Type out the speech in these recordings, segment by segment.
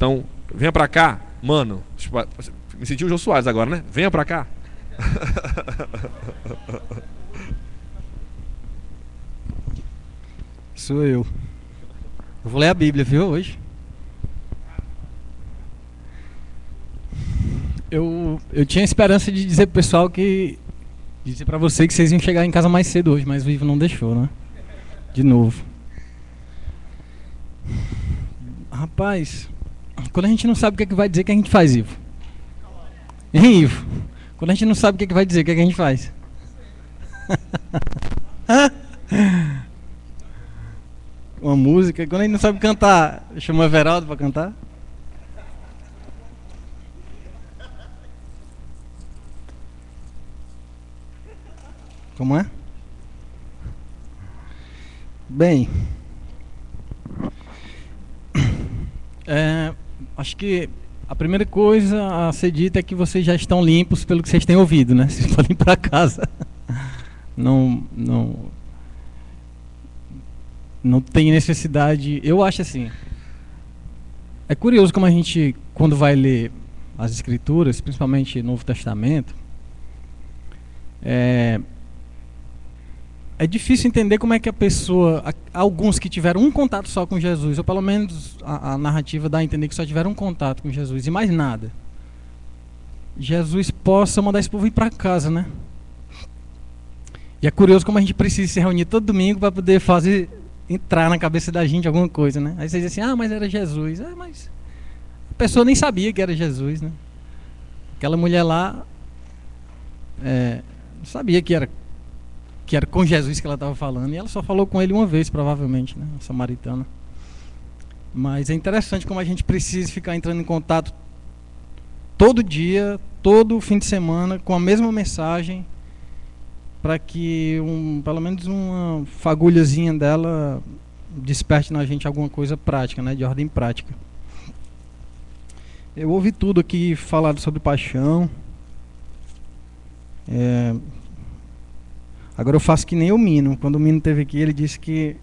Então, venha pra cá, mano. Me senti o Jô Soares agora, né? Venha pra cá. Sou eu. Eu vou ler a Bíblia, viu, hoje? Eu tinha esperança de dizer pro pessoal que... dizer pra você que vocês iam chegar em casa mais cedo hoje, mas o Ivo não deixou, né? De novo. Rapaz, quando a gente não sabe o que é que vai dizer, o que a gente faz, Ivo? Hein, Ivo? Quando a gente não sabe o que é que vai dizer, o que é que a gente faz? Uma música, quando a gente não sabe cantar, chama Everaldo pra cantar? Como é? Bem, acho que a primeira coisa a ser dita é que vocês já estão limpos pelo que vocês têm ouvido, né? Vocês podem ir para casa. Não tem necessidade. Eu acho assim. É curioso como a gente, quando vai ler as Escrituras, principalmente o Novo Testamento, é difícil entender como é que a pessoa, alguns que tiveram um contato só com Jesus, ou pelo menos a narrativa dá a entender que só tiveram um contato com Jesus e mais nada, Jesus possa mandar esse povo ir para casa, né? E é curioso como a gente precisa se reunir todo domingo para poder entrar na cabeça da gente alguma coisa, né? Aí vocês dizem assim, mas era Jesus. Mas a pessoa nem sabia que era Jesus, né? Aquela mulher lá não sabia que era com Jesus que ela estava falando, e ela só falou com ele uma vez, provavelmente, né? A samaritana. Mas é interessante como a gente precisa ficar entrando em contato todo dia, todo fim de semana, com a mesma mensagem, para que pelo menos uma fagulhazinha dela desperte na gente alguma coisa prática, né? De ordem prática. Eu ouvi tudo aqui falado sobre paixão. Agora eu faço que nem o Mino. Quando o Mino esteve aqui, ele disse que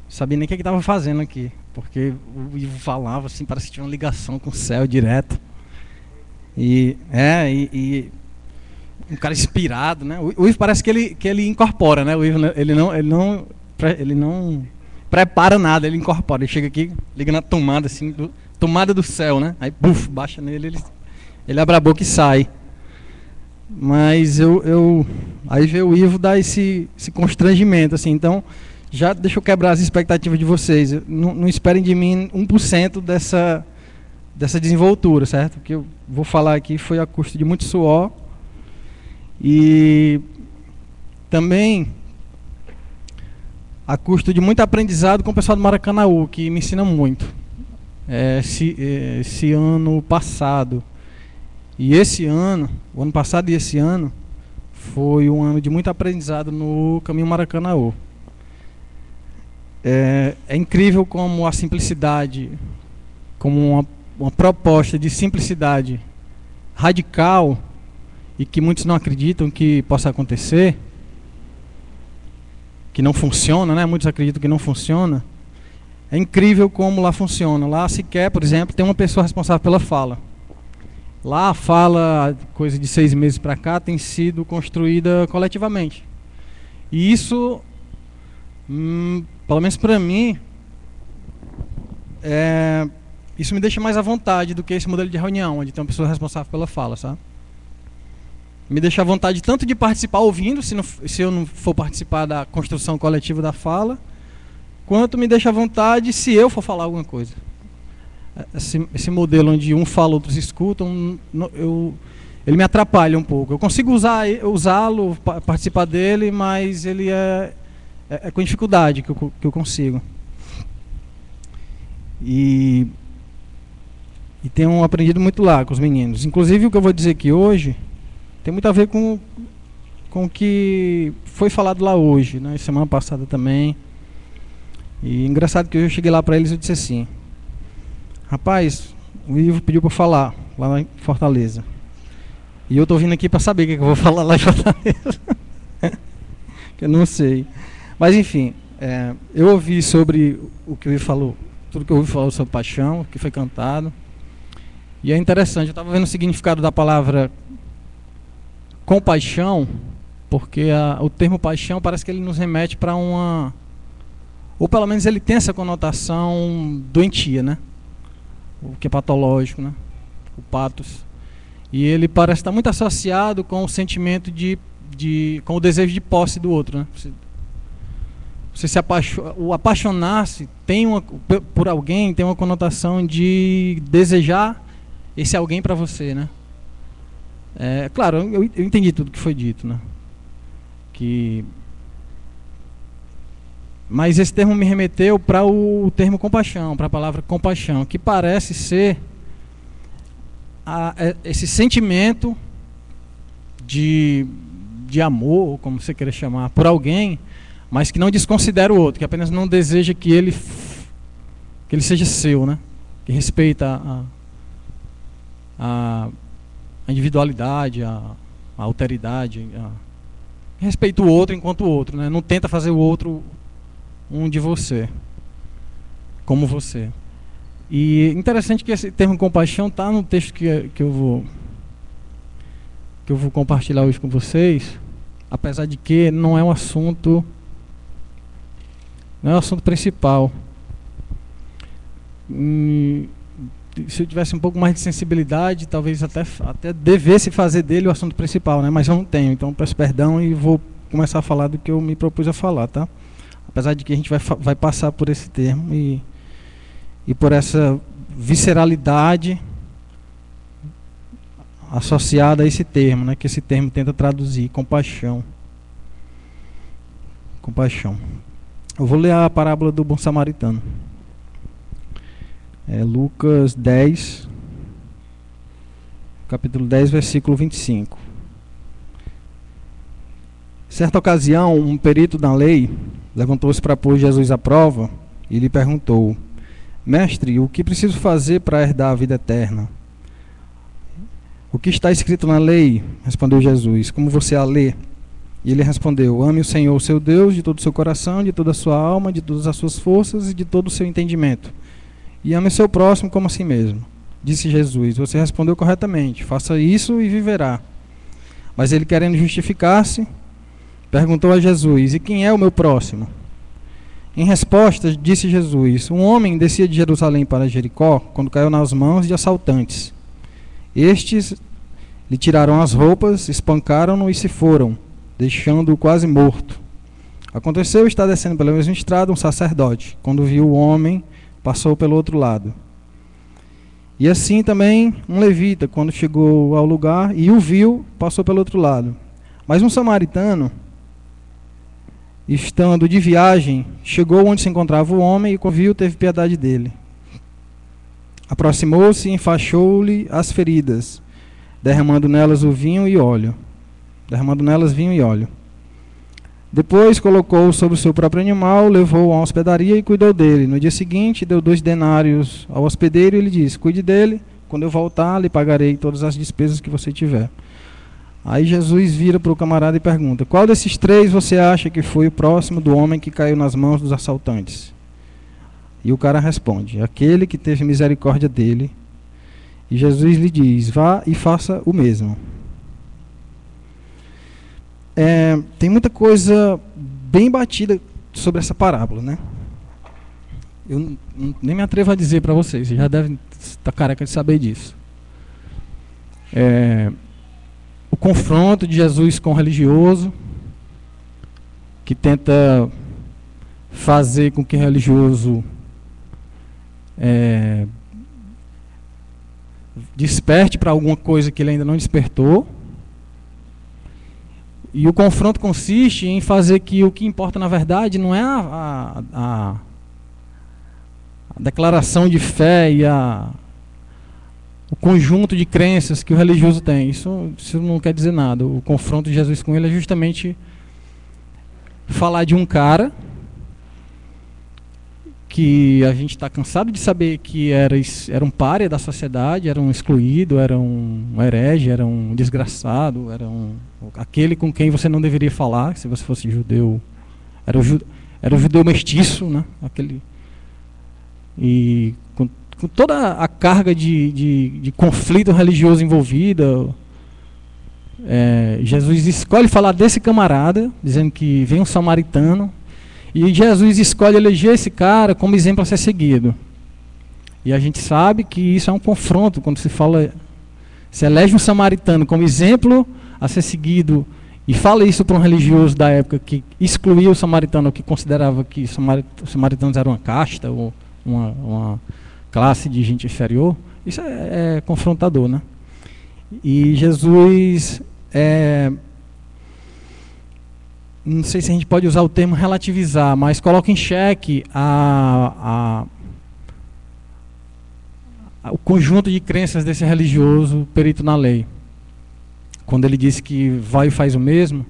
sabia nem o que estava fazendo aqui, porque o Ivo falava assim, parece que tinha uma ligação com o céu direto. E um cara inspirado, né? O Ivo parece que ele incorpora, né? O Ivo, ele não prepara nada, ele incorpora. Ele chega aqui, liga na tomada assim, tomada do céu, né? Aí buf, baixa nele, ele abre a boca e sai. Mas aí veio o Ivo dar esse constrangimento, assim. Então, já deixa eu quebrar as expectativas de vocês. Não esperem de mim 1% dessa desenvoltura, certo? O que eu vou falar aqui foi a custo de muito suor e também a custo de muito aprendizado com o pessoal do Maracanaú, que me ensina muito. Esse ano passado e esse ano, o ano passado e esse ano, foi um ano de muito aprendizado no Caminho Maracanaú. É incrível como a simplicidade, como uma proposta de simplicidade radical, e que muitos não acreditam que possa acontecer, que não funciona, né? Muitos acreditam que não funciona. É incrível como lá funciona. Lá sequer, por exemplo, tem uma pessoa responsável pela fala. Lá a fala, coisa de 6 meses para cá, tem sido construída coletivamente. E isso, pelo menos para mim, isso me deixa mais à vontade do que esse modelo de reunião, onde tem uma pessoa responsável pela fala, sabe? Me deixa à vontade tanto de participar ouvindo, se eu não for participar da construção coletiva da fala, quanto me deixa à vontade se eu for falar alguma coisa. Esse modelo onde um fala, outros escutam, ele me atrapalha um pouco. Eu consigo usá-lo, participar dele, mas ele é com dificuldade que eu consigo. E tenho aprendido muito lá com os meninos. Inclusive o que eu vou dizer aqui hoje tem muito a ver com o que foi falado lá hoje, né? Semana passada também. E engraçado que eu cheguei lá para eles e disse assim: rapaz, o Ivo pediu para falar lá em Fortaleza. E eu tô vindo aqui para saber o que eu vou falar lá em Fortaleza. Que eu não sei. Mas enfim, eu ouvi sobre o que o Ivo falou tudo que eu ouvi falar sobre paixão, que foi cantado. E é interessante, eu estava vendo o significado da palavra compaixão, porque o termo paixão parece que ele nos remete para uma... Ou pelo menos ele tem essa conotação doentia, né? O que é patológico, né? O pathos. E ele parece estar muito associado com o sentimento com o desejo de posse do outro, né? Você se o apaixonar-se por alguém tem uma conotação de desejar esse alguém para você, né? Claro, eu entendi tudo que foi dito, né? Mas esse termo me remeteu para o termo compaixão, para a palavra compaixão, que parece ser esse sentimento de amor, como você queira chamar, por alguém, mas que não desconsidera o outro, que apenas não deseja que ele seja seu, né? Que respeita a individualidade, a alteridade, respeita o outro enquanto o outro, né? Não tenta fazer o outro um de você, como você. E interessante que esse termo compaixão está no texto que eu vou compartilhar hoje com vocês, apesar de que não é um assunto principal. Se eu tivesse um pouco mais de sensibilidade, talvez até devesse fazer dele o assunto principal, né? Mas eu não tenho, então peço perdão e vou começar a falar do que eu me propus a falar, tá? Apesar de que a gente vai passar por esse termo e por essa visceralidade associada a esse termo, né? Que esse termo tenta traduzir, compaixão. Compaixão. Eu vou ler a parábola do bom samaritano. Lucas 10, capítulo 10, versículo 25. Certa ocasião, um perito na lei levantou-se para pôr Jesus à prova e lhe perguntou: Mestre, o que preciso fazer para herdar a vida eterna? O que está escrito na lei? Respondeu Jesus. Como você a lê? E ele respondeu: Ame o Senhor, seu Deus, de todo o seu coração, de toda a sua alma, de todas as suas forças e de todo o seu entendimento. E ame o seu próximo como a si mesmo. Disse Jesus: Você respondeu corretamente, faça isso e viverá. Mas ele, querendo justificar-se, perguntou a Jesus: E quem é o meu próximo? Em resposta, disse Jesus: Um homem descia de Jerusalém para Jericó, quando caiu nas mãos de assaltantes. Estes lhe tiraram as roupas, espancaram-no e se foram, deixando-o quase morto. Aconteceu estar descendo pela mesma estrada um sacerdote. Quando viu o homem, passou pelo outro lado. E assim também um levita, quando chegou ao lugar e o viu, passou pelo outro lado. Mas um samaritano, estando de viagem, chegou onde se encontrava o homem e, quando viu, teve piedade dele. Aproximou-se e enfaixou-lhe as feridas, derramando nelas vinho e óleo. Depois colocou-o sobre o seu próprio animal, levou-o à hospedaria e cuidou dele. No dia seguinte, deu 2 denários ao hospedeiro e lhe disse: Cuide dele, quando eu voltar, lhe pagarei todas as despesas que você tiver. Aí Jesus vira para o camarada e pergunta: Qual desses 3 você acha que foi o próximo do homem que caiu nas mãos dos assaltantes? E o cara responde: Aquele que teve misericórdia dele. E Jesus lhe diz: Vá e faça o mesmo. Tem muita coisa bem batida sobre essa parábola, né? Eu nem me atrevo a dizer para vocês, vocês já devem estar careca de saber disso. O confronto de Jesus com o religioso, que tenta fazer com que o religioso desperte para alguma coisa que ele ainda não despertou. E o confronto consiste em fazer que o que importa na verdade não é a declaração de fé e o conjunto de crenças que o religioso tem. Isso não quer dizer nada. O confronto de Jesus com ele é justamente falar de um cara que a gente está cansado de saber que era um pária da sociedade, era um excluído, era um herege, era um desgraçado, aquele com quem você não deveria falar, se você fosse judeu. Era o judeu mestiço, né? e com toda a carga de conflito religioso envolvida, Jesus escolhe falar desse camarada, dizendo que vem um samaritano, e Jesus escolhe eleger esse cara como exemplo a ser seguido. E a gente sabe que isso é um confronto, quando se elege um samaritano como exemplo a ser seguido, e fala isso para um religioso da época que excluía o samaritano, que considerava que os samaritanos eram uma casta, ou uma classe de gente inferior, isso é confrontador, né? E Jesus, não sei se a gente pode usar o termo relativizar, mas coloca em xeque o conjunto de crenças desse religioso perito na lei. Quando ele disse que vai e faz o mesmo,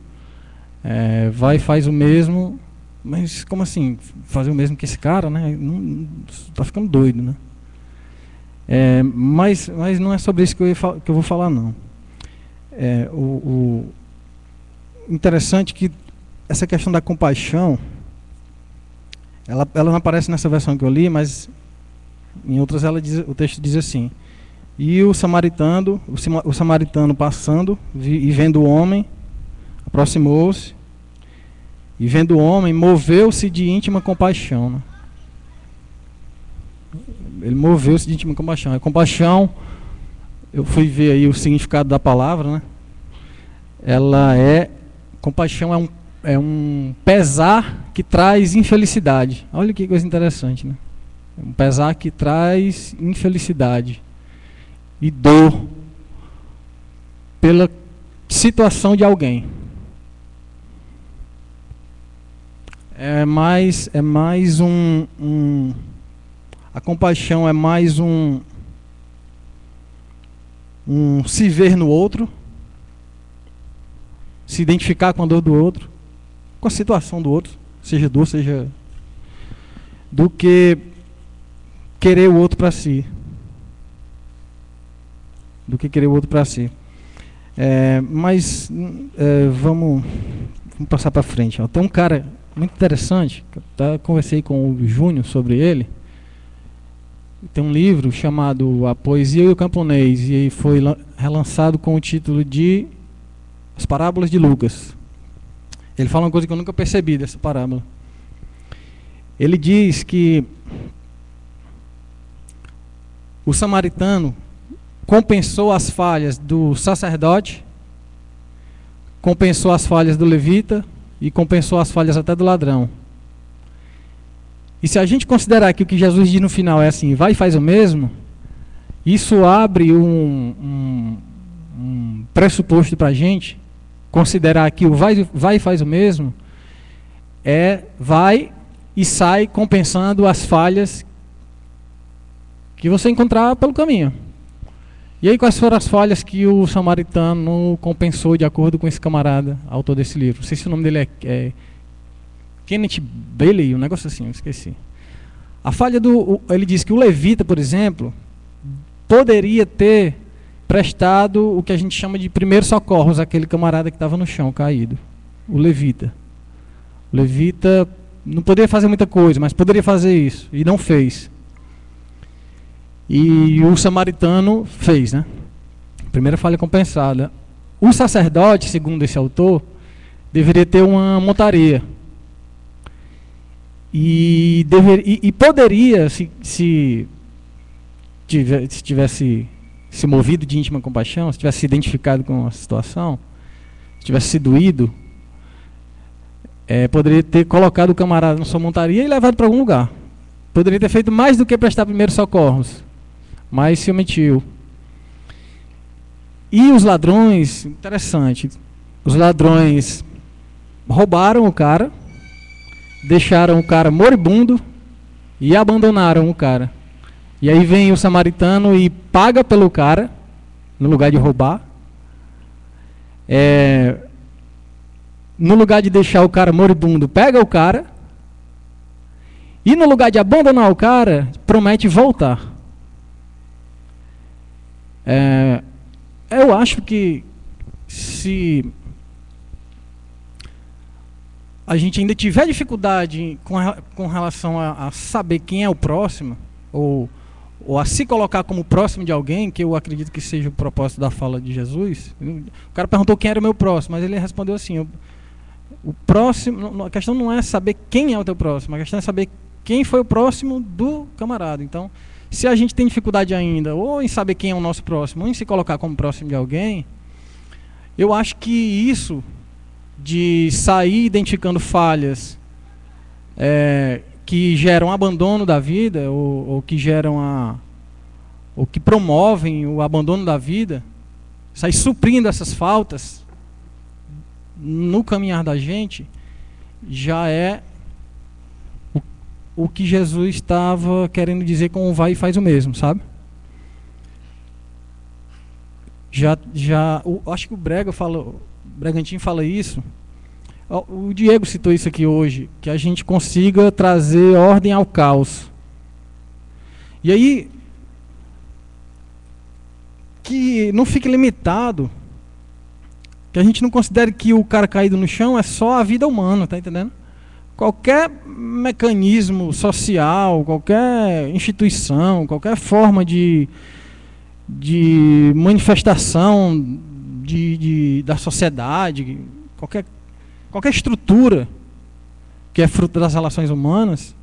vai e faz o mesmo, mas como assim, fazer o mesmo que esse cara, né? Tá ficando doido, né? Mas não é sobre isso que eu vou falar, não. O interessante é que essa questão da compaixão, ela não aparece nessa versão que eu li, mas em outras o texto diz assim: e o samaritano passando e vendo o homem, aproximou-se, e vendo o homem, moveu-se de íntima compaixão, né? Ele moveu-se de íntima compaixão. A compaixão, eu fui ver aí o significado da palavra, né? Compaixão é um pesar que traz infelicidade. Olha que coisa interessante, né? Um pesar que traz infelicidade e dor pela situação de alguém. A compaixão é mais um se ver no outro, se identificar com a dor do outro, com a situação do outro, seja dor, seja, do que querer o outro para si. Vamos passar para frente. Tem um cara muito interessante, que eu conversei com o Júnior sobre ele. Tem um livro chamado A Poesia e o Camponês, e foi relançado com o título de As Parábolas de Lucas. Ele fala uma coisa que eu nunca percebi dessa parábola. Ele diz que o samaritano compensou as falhas do sacerdote, compensou as falhas do levita e compensou as falhas até do ladrão. E se a gente considerar que o que Jesus diz no final é assim, vai e faz o mesmo, isso abre um pressuposto para a gente considerar que o vai e faz o mesmo vai e sai compensando as falhas que você encontrar pelo caminho. E aí, quais foram as falhas que o samaritano compensou de acordo com esse camarada, autor desse livro? Não sei se o nome dele é Kenneth Bailey, um negócio assim, eu esqueci. A falha ele diz que o levita, por exemplo, poderia ter prestado o que a gente chama de primeiros socorros àquele camarada que estava no chão, caído. O levita. O levita não poderia fazer muita coisa, mas poderia fazer isso, e não fez. E o samaritano fez, né? Primeira falha compensada. O sacerdote, segundo esse autor, deveria ter uma montaria. E poderia, se tivesse se movido de íntima compaixão, se tivesse se identificado com a situação, se tivesse se doído, poderia ter colocado o camarada na sua montaria e levado para algum lugar. Poderia ter feito mais do que prestar primeiros socorros, mas se omitiu. E os ladrões, interessante, os ladrões roubaram o cara, deixaram o cara moribundo e abandonaram o cara. E aí vem o samaritano e paga pelo cara, no lugar de roubar. No lugar de deixar o cara moribundo, pega o cara. E no lugar de abandonar o cara, promete voltar. Eu acho que se a gente ainda tiver dificuldade com relação a saber quem é o próximo, ou a se colocar como próximo de alguém, que eu acredito que seja o propósito da fala de Jesus. O cara perguntou quem era o meu próximo, mas ele respondeu assim: o próximo, a questão não é saber quem é o teu próximo, a questão é saber quem foi o próximo do camarada. Então, se a gente tem dificuldade ainda, ou em saber quem é o nosso próximo, ou em se colocar como próximo de alguém, eu acho que isso de sair identificando falhas que geram abandono da vida, ou que geram ou que promovem o abandono da vida, sair suprindo essas faltas no caminhar da gente, já é o que Jesus estava querendo dizer com o vai e faz o mesmo, sabe? Acho que o Bragantino fala isso. O Diego citou isso aqui hoje, que a gente consiga trazer ordem ao caos. E aí, que não fique limitado, que a gente não considere que o cara caído no chão é só a vida humana, tá entendendo? Qualquer mecanismo social, qualquer instituição, qualquer forma de manifestação da sociedade, qualquer estrutura que é fruto das relações humanas,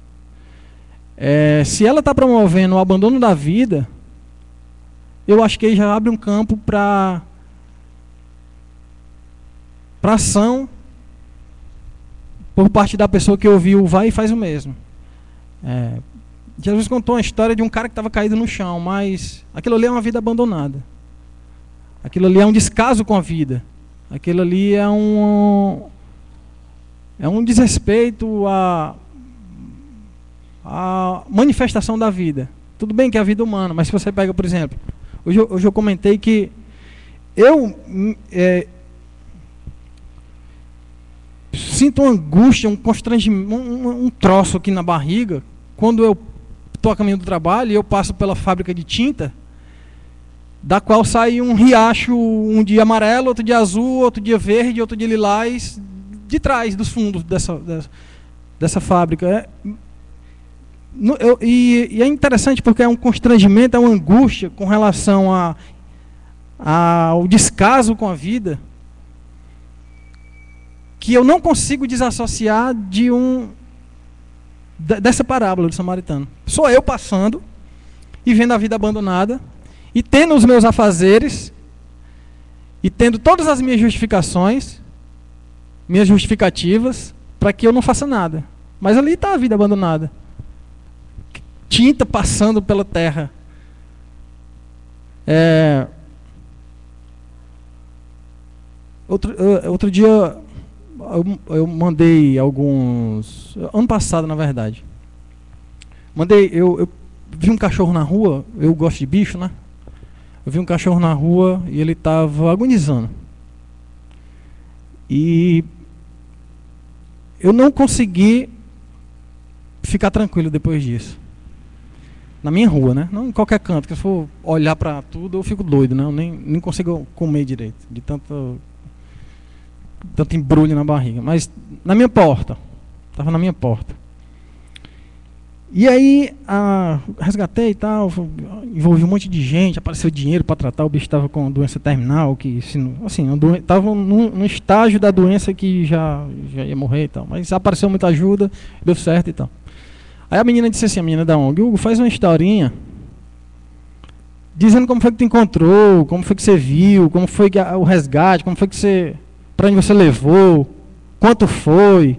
se ela está promovendo o abandono da vida, eu acho que aí já abre um campo para ação por parte da pessoa que ouviu vai e faz o mesmo. Jesus contou uma história de um cara que estava caído no chão, mas aquilo ali é uma vida abandonada. Aquilo ali é um descaso com a vida. Aquilo ali é um desrespeito à manifestação da vida. Tudo bem que é a vida humana, mas se você pega, por exemplo, hoje eu comentei que eu sinto uma angústia, um constrangimento, um troço aqui na barriga, quando eu estou a caminho do trabalho e eu passo pela fábrica de tinta, da qual sai um riacho, um dia amarelo, outro dia azul, outro dia verde, outro dia lilás, de trás dos fundos dessa fábrica. E é interessante porque é um constrangimento, é uma angústia com relação ao descaso com a vida, que eu não consigo desassociar dessa parábola do samaritano. Sou eu passando e vendo a vida abandonada e tendo os meus afazeres e tendo todas as minhas justificações, minhas justificativas para que eu não faça nada. Mas ali está a vida abandonada. Tinta passando pela terra. Outro dia eu mandei alguns... Ano passado, na verdade. Eu vi um cachorro na rua, eu gosto de bicho, né? Eu vi um cachorro na rua e ele estava agonizando. E eu não consegui ficar tranquilo depois disso. Na minha rua, né? Não em qualquer canto, que se eu for olhar para tudo eu fico doido, né? Eu nem consigo comer direito, de tanto embrulho na barriga. Mas na minha porta, estava na minha porta. E aí, resgatei e tal, envolvi um monte de gente, apareceu dinheiro para tratar, o bicho estava com doença terminal, que assim, estava num estágio da doença que já ia morrer e tal, mas apareceu muita ajuda, deu certo e tal. Aí a menina disse assim, a menina da ONG, Hugo, faz uma historinha, dizendo como foi que tu encontrou, como foi que você viu, como foi que o resgate, como foi que você, para onde você levou, quanto foi...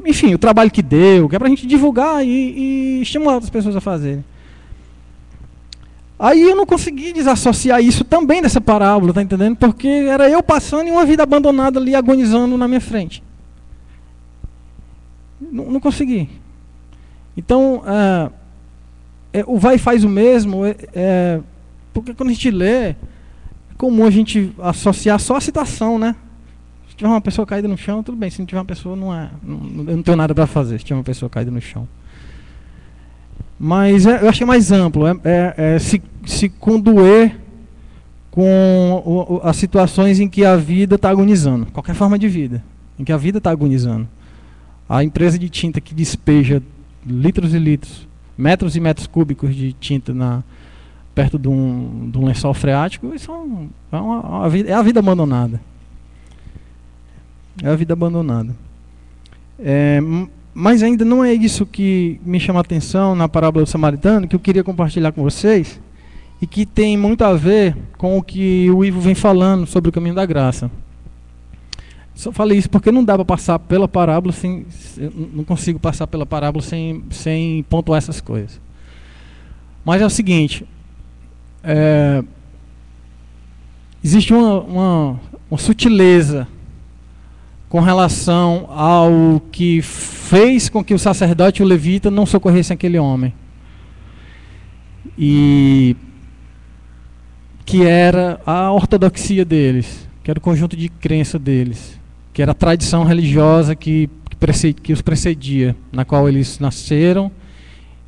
enfim, o trabalho que deu, que é pra gente divulgar e estimular outras pessoas a fazerem. Aí eu não consegui desassociar isso também dessa parábola, tá entendendo? Porque era eu passando e uma vida abandonada ali, agonizando na minha frente. Não consegui. Então, o vai e faz o mesmo, porque quando a gente lê, é comum a gente associar só a situação, né? Se tiver uma pessoa caída no chão, tudo bem. Se não tiver uma pessoa, eu não tenho nada para fazer se tiver uma pessoa caída no chão. Mas eu achei mais amplo. Se condoer com as situações em que a vida está agonizando. Qualquer forma de vida, em que a vida está agonizando. A empresa de tinta que despeja litros e litros metros e metros cúbicos de tinta perto de um lençol freático, isso é a vida abandonada. É a vida abandonada. Mas ainda não é isso que me chama a atenção na parábola do samaritano, que eu queria compartilhar com vocês, e que tem muito a ver com o que o Ivo vem falando sobre o caminho da graça. Só falei isso porque não dá para passar pela parábola não consigo passar pela parábola sem pontuar essas coisas. Mas é o seguinte, existe uma sutileza com relação ao que fez com que o sacerdote e o levita não socorressem aquele homem. E que era a ortodoxia deles, que era o conjunto de crença deles, que era a tradição religiosa que os precedia, na qual eles nasceram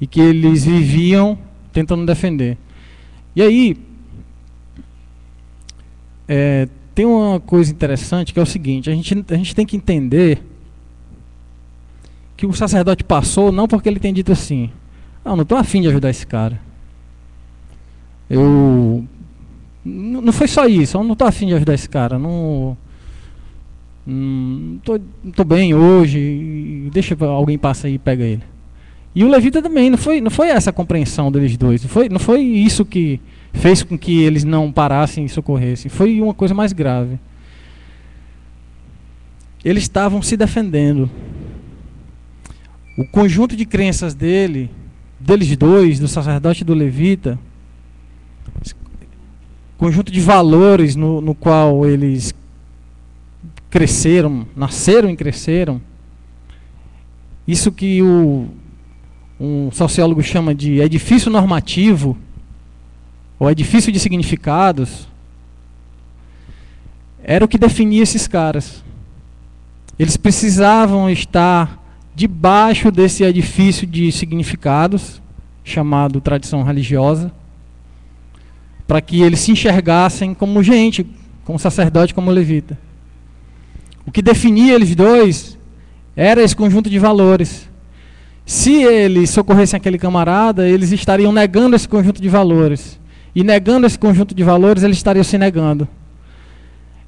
e que eles viviam tentando defender. E aí, tem uma coisa interessante que é o seguinte, a gente tem que entender que o sacerdote passou não porque ele tem dito assim, não estou afim de ajudar esse cara. Não foi só isso, eu não estou afim de ajudar esse cara, não estou bem hoje, deixa alguém passar aí e pega ele. E o levita também, não foi essa a compreensão deles dois, não foi isso que fez com que eles não parassem e socorressem, foi uma coisa mais grave. Eles estavam se defendendo. O conjunto de crenças deles dois, do sacerdote e do levita, conjunto de valores no qual eles nasceram e cresceram, isso que um sociólogo chama de edifício normativo, ou edifício de significados, era o que definia esses caras. Eles precisavam estar debaixo desse edifício de significados, chamado tradição religiosa, para que eles se enxergassem como gente, como sacerdote, como levita. O que definia eles dois era esse conjunto de valores. Se eles socorressem aquele camarada, eles estariam negando esse conjunto de valores. E negando esse conjunto de valores, eles estariam se negando.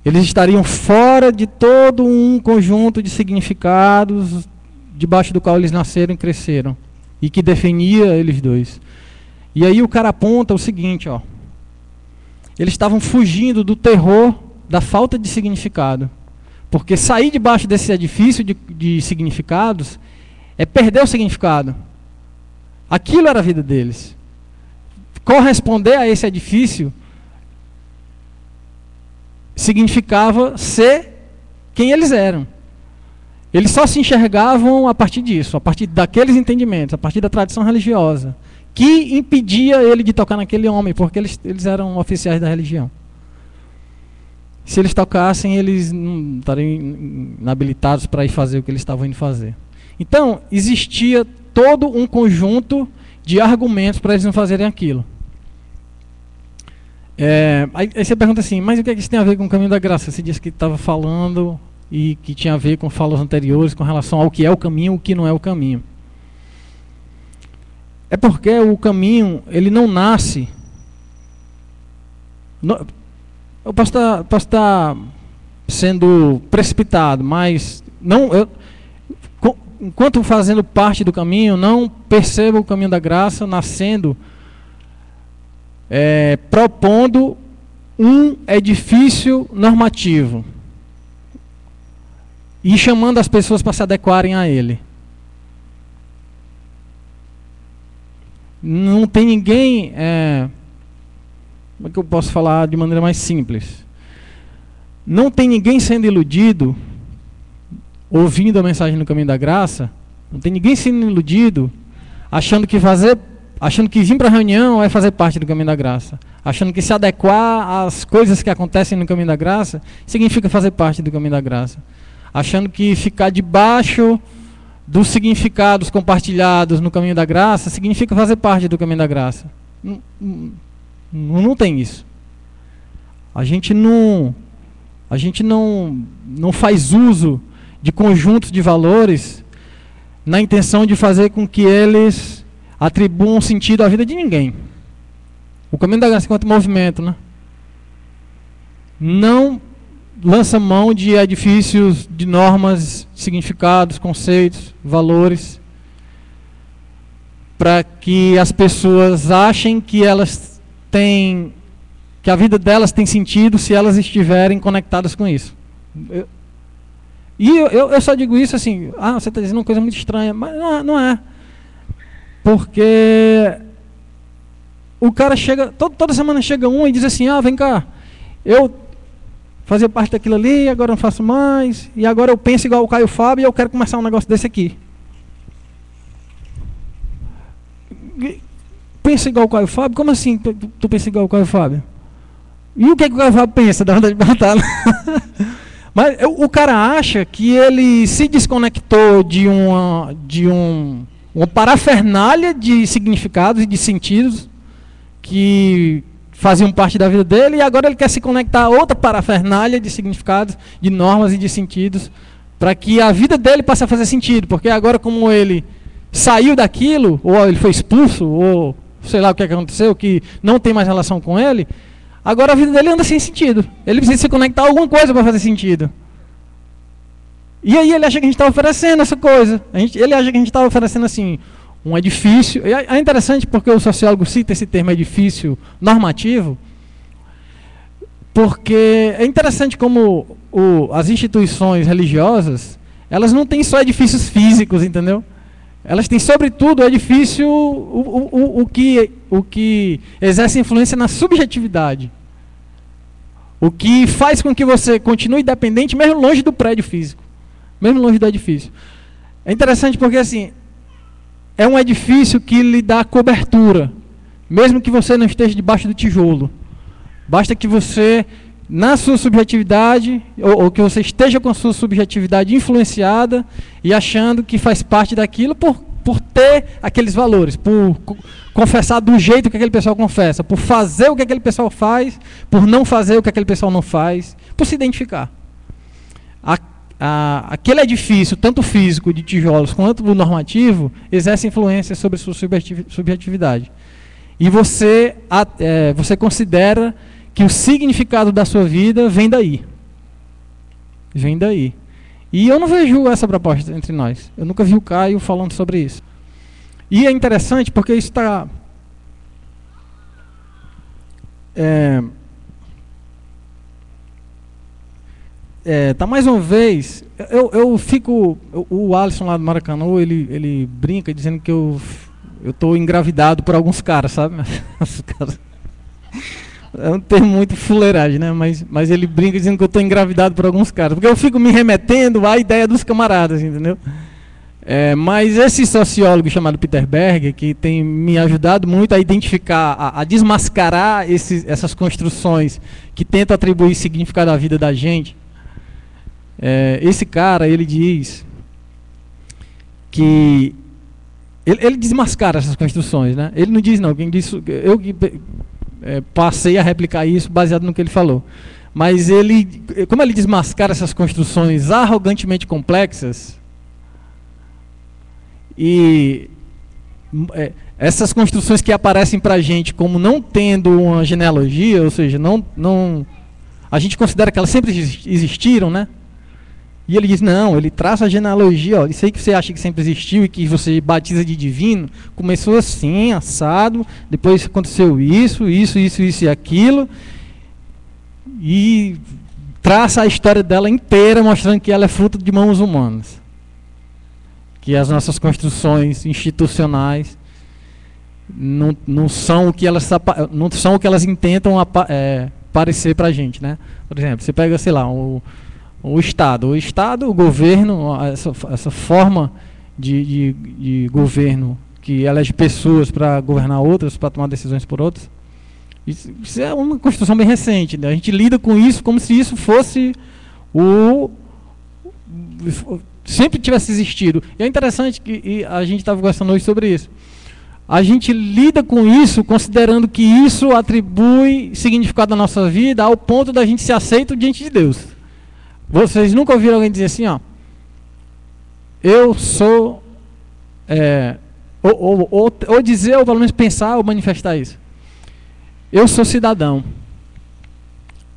Eles estariam fora de todo um conjunto de significados debaixo do qual eles nasceram e cresceram. E que definia eles dois. E aí o cara aponta o seguinte, eles estavam fugindo do terror da falta de significado. Porque sair debaixo desse edifício de significados é perder o significado. Aquilo era a vida deles. Corresponder a esse edifício significava ser quem eles eram. Eles só se enxergavam a partir disso, a partir daqueles entendimentos, a partir da tradição religiosa, que impedia ele de tocar naquele homem, porque eles eram oficiais da religião. Se eles tocassem, eles não estariam inabilitados para ir fazer o que eles estavam indo fazer. Então, existia todo um conjunto de argumentos para eles não fazerem aquilo. Aí você pergunta assim, mas o que é que isso tem a ver com o caminho da graça? Você disse que estava falando e que tinha a ver com falas anteriores com relação ao que é o caminho e o que não é o caminho. É porque o caminho, ele não nasce... Eu posso estar sendo precipitado, mas enquanto fazendo parte do caminho, não percebo o caminho da graça nascendo, propondo um edifício normativo e chamando as pessoas para se adequarem a ele. Não tem ninguém... como é que eu posso falar de maneira mais simples? Não tem ninguém sendo iludido, ouvindo a mensagem do caminho da graça, não tem ninguém sendo iludido, achando que vir para a reunião é fazer parte do caminho da graça, achando que se adequar às coisas que acontecem no caminho da graça significa fazer parte do caminho da graça, achando que ficar debaixo dos significados compartilhados no caminho da graça significa fazer parte do caminho da graça. Não tem isso. A gente não faz uso de conjuntos de valores na intenção de fazer com que eles atribuam um sentido à vida de ninguém. O caminho da graça enquanto movimento, né? Não lança mão de edifícios, de normas, significados, conceitos, valores, para que as pessoas achem que elas têm, que a vida delas tem sentido se elas estiverem conectadas com isso. Eu só digo isso assim, você está dizendo uma coisa muito estranha, mas não é. Porque o cara chega, toda semana chega um e diz assim, vem cá, eu fazia parte daquilo ali, agora não faço mais, e agora eu penso igual o Caio Fábio e eu quero começar um negócio desse aqui. Pensa igual o Caio Fábio? Como assim tu pensa igual o Caio Fábio? E o que o Caio Fábio pensa? Dá vontade de matar. Mas o cara acha que ele se desconectou de uma parafernália de significados e de sentidos que faziam parte da vida dele, e agora ele quer se conectar a outra parafernália de significados, de normas e de sentidos, para que a vida dele passe a fazer sentido, porque agora, como ele saiu daquilo, ou ele foi expulso, ou sei lá o que aconteceu, que não tem mais relação com ele, agora a vida dele anda sem sentido. Ele precisa se conectar a alguma coisa para fazer sentido. E aí ele acha que a gente está oferecendo essa coisa. Ele acha que a gente está oferecendo assim, um edifício. E é interessante porque o sociólogo cita esse termo edifício normativo, porque é interessante como as instituições religiosas, elas não têm só edifícios físicos, entendeu? Elas têm, sobretudo, o edifício, o que exerce influência na subjetividade. O que faz com que você continue dependente, mesmo longe do prédio físico. Mesmo longe do edifício. É interessante porque, assim, é um edifício que lhe dá cobertura, mesmo que você não esteja debaixo do tijolo. Basta que você, na sua subjetividade, ou que você esteja com a sua subjetividade influenciada e achando que faz parte daquilo por ter aqueles valores, por confessar do jeito que aquele pessoal confessa, por fazer o que aquele pessoal faz, por não fazer o que aquele pessoal não faz, por se identificar. Aquele edifício, tanto físico de tijolos quanto o normativo, exerce influência sobre a sua subjetividade. E você considera que o significado da sua vida vem daí. Vem daí. E eu não vejo essa proposta entre nós. Eu nunca vi o Caio falando sobre isso. E é interessante porque isso está... tá mais uma vez, eu fico, o Alisson lá do Maracanã, ele brinca dizendo que eu tô engravidado por alguns caras, sabe? É um termo muito fuleiragem, né? Mas ele brinca dizendo que eu tô engravidado por alguns caras, porque eu fico me remetendo à ideia dos camaradas, entendeu? Mas esse sociólogo chamado Peter Berger, que tem me ajudado muito a identificar, a desmascarar essas construções que tentam atribuir significado à vida da gente, esse cara, ele diz que ele desmascara essas construções, né? Ele não diz não, quem diz, eu passei a replicar isso baseado no que ele falou. Mas como ele desmascara essas construções arrogantemente complexas, e essas construções que aparecem para a gente como não tendo uma genealogia, ou seja, a gente considera que elas sempre existiram, né? E ele diz, não, ele traça a genealogia, ó, isso aí que você acha que sempre existiu e que você batiza de divino, começou assim, assado, depois aconteceu isso e aquilo, e traça a história dela inteira, mostrando que ela é fruto de mãos humanas. Que as nossas construções institucionais não são o que elas intentam parecer para a gente, né? Por exemplo, você pega, sei lá, o Estado, o governo, essa forma de governo que elege pessoas para governar outras, para tomar decisões por outras, isso é uma construção bem recente, né? A gente lida com isso como se isso fosse sempre tivesse existido. E é interessante que a gente estava conversando hoje sobre isso. A gente lida com isso considerando que isso atribui significado à nossa vida ao ponto da gente ser aceito diante de Deus. Vocês nunca ouviram alguém dizer assim, ó, eu sou ou dizer, ou pelo menos pensar, ou manifestar isso. Eu sou cidadão.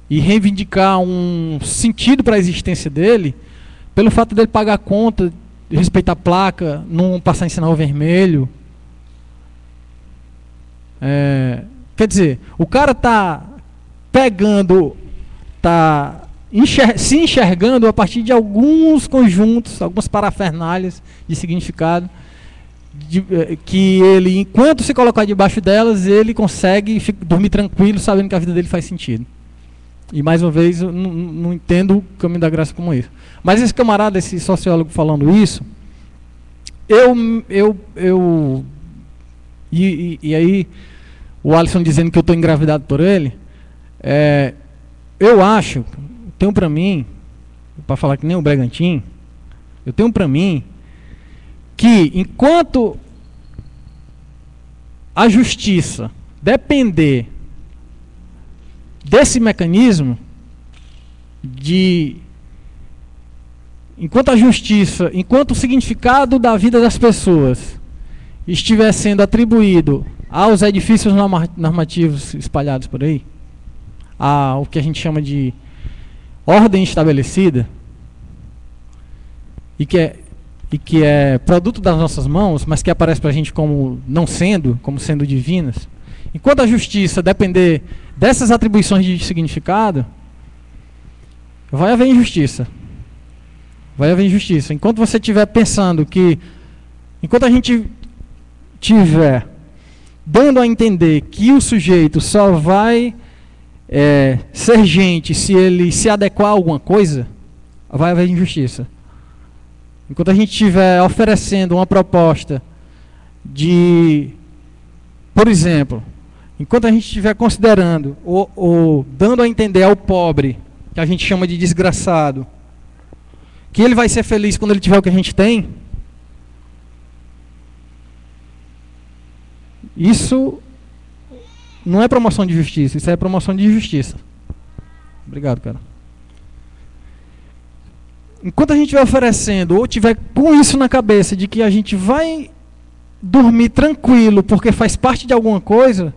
E reivindicar um sentido para a existência dele, pelo fato dele pagar a conta, respeitar a placa, não passar em sinal vermelho. Quer dizer, o cara está pegando, está se enxergando a partir de alguns conjuntos, algumas parafernálias de significado, que ele, enquanto se colocar debaixo delas, ele consegue dormir tranquilo, sabendo que a vida dele faz sentido. E mais uma vez, eu não entendo o caminho da graça como isso. Mas esse camarada, esse sociólogo falando isso, e aí o Alisson dizendo que eu estou engravidado por ele, eu acho, tenho para mim, para falar que nem o Bregantin, eu tenho para mim que enquanto a justiça depender desse mecanismo enquanto a justiça, enquanto o significado da vida das pessoas estiver sendo atribuído aos edifícios normativos espalhados por aí, o que a gente chama de ordem estabelecida, e que é produto das nossas mãos, mas que aparece para a gente como sendo divinas, enquanto a justiça depender dessas atribuições de significado, vai haver injustiça. Vai haver injustiça. Enquanto você estiver pensando que, enquanto a gente estiver dando a entender que o sujeito só vai ser gente se ele se adequar a alguma coisa, vai haver injustiça. Enquanto a gente estiver oferecendo uma proposta de, por exemplo, enquanto a gente estiver considerando ou dando a entender ao pobre, que a gente chama de desgraçado, que ele vai ser feliz quando ele tiver o que a gente tem, isso não é promoção de justiça, isso é promoção de injustiça. Obrigado, cara. Enquanto a gente estiver oferecendo, ou tiver com isso na cabeça, de que a gente vai dormir tranquilo porque faz parte de alguma coisa,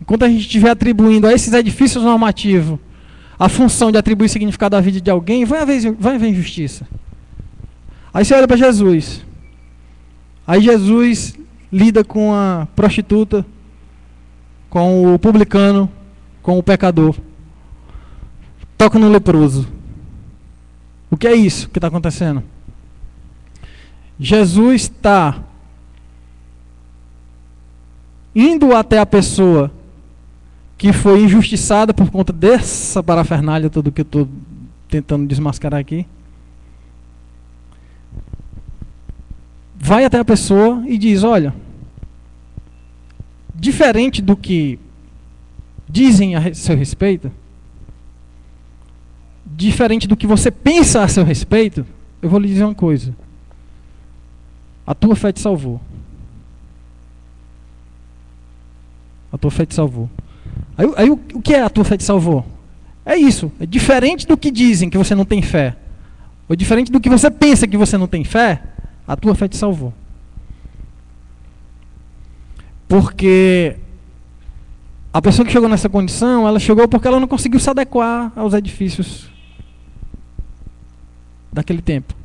enquanto a gente estiver atribuindo a esses edifícios normativos a função de atribuir significado à vida de alguém, vai haver injustiça. Aí você olha para Jesus. Aí Jesus lida com a prostituta, com o publicano, com o pecador. Toca no leproso. O que é isso que está acontecendo? Jesus está indo até a pessoa que foi injustiçada por conta dessa parafernália toda que eu estou tentando desmascarar aqui. Vai até a pessoa e diz, olha, diferente do que dizem a seu respeito, diferente do que você pensa a seu respeito, eu vou lhe dizer uma coisa. A tua fé te salvou. A tua fé te salvou. Aí o que é a tua fé te salvou? É isso. É diferente do que dizem que você não tem fé. Ou diferente do que você pensa que você não tem fé, a tua fé te salvou. Porque a pessoa que chegou nessa condição, ela chegou porque ela não conseguiu se adequar aos edifícios daquele tempo.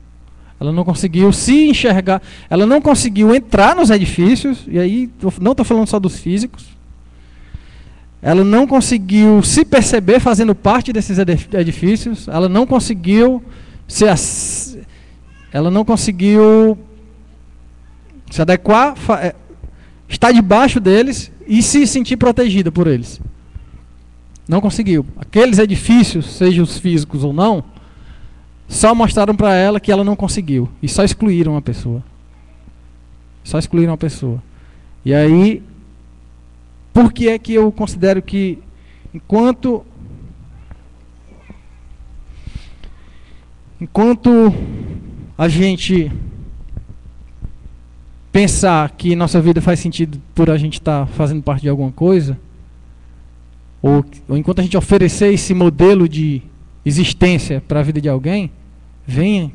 Ela não conseguiu se enxergar, ela não conseguiu entrar nos edifícios, e aí não estou falando só dos físicos. Ela não conseguiu se perceber fazendo parte desses edifícios, ela não conseguiu se adequar, estar debaixo deles e se sentir protegida por eles. Não conseguiu. Aqueles edifícios, sejam os físicos ou não, só mostraram para ela que ela não conseguiu. E só excluíram a pessoa. Só excluíram a pessoa. E aí, por que é que eu considero que enquanto a gente pensar que nossa vida faz sentido por a gente estar fazendo parte de alguma coisa, ou enquanto a gente oferecer esse modelo de existência para a vida de alguém, vem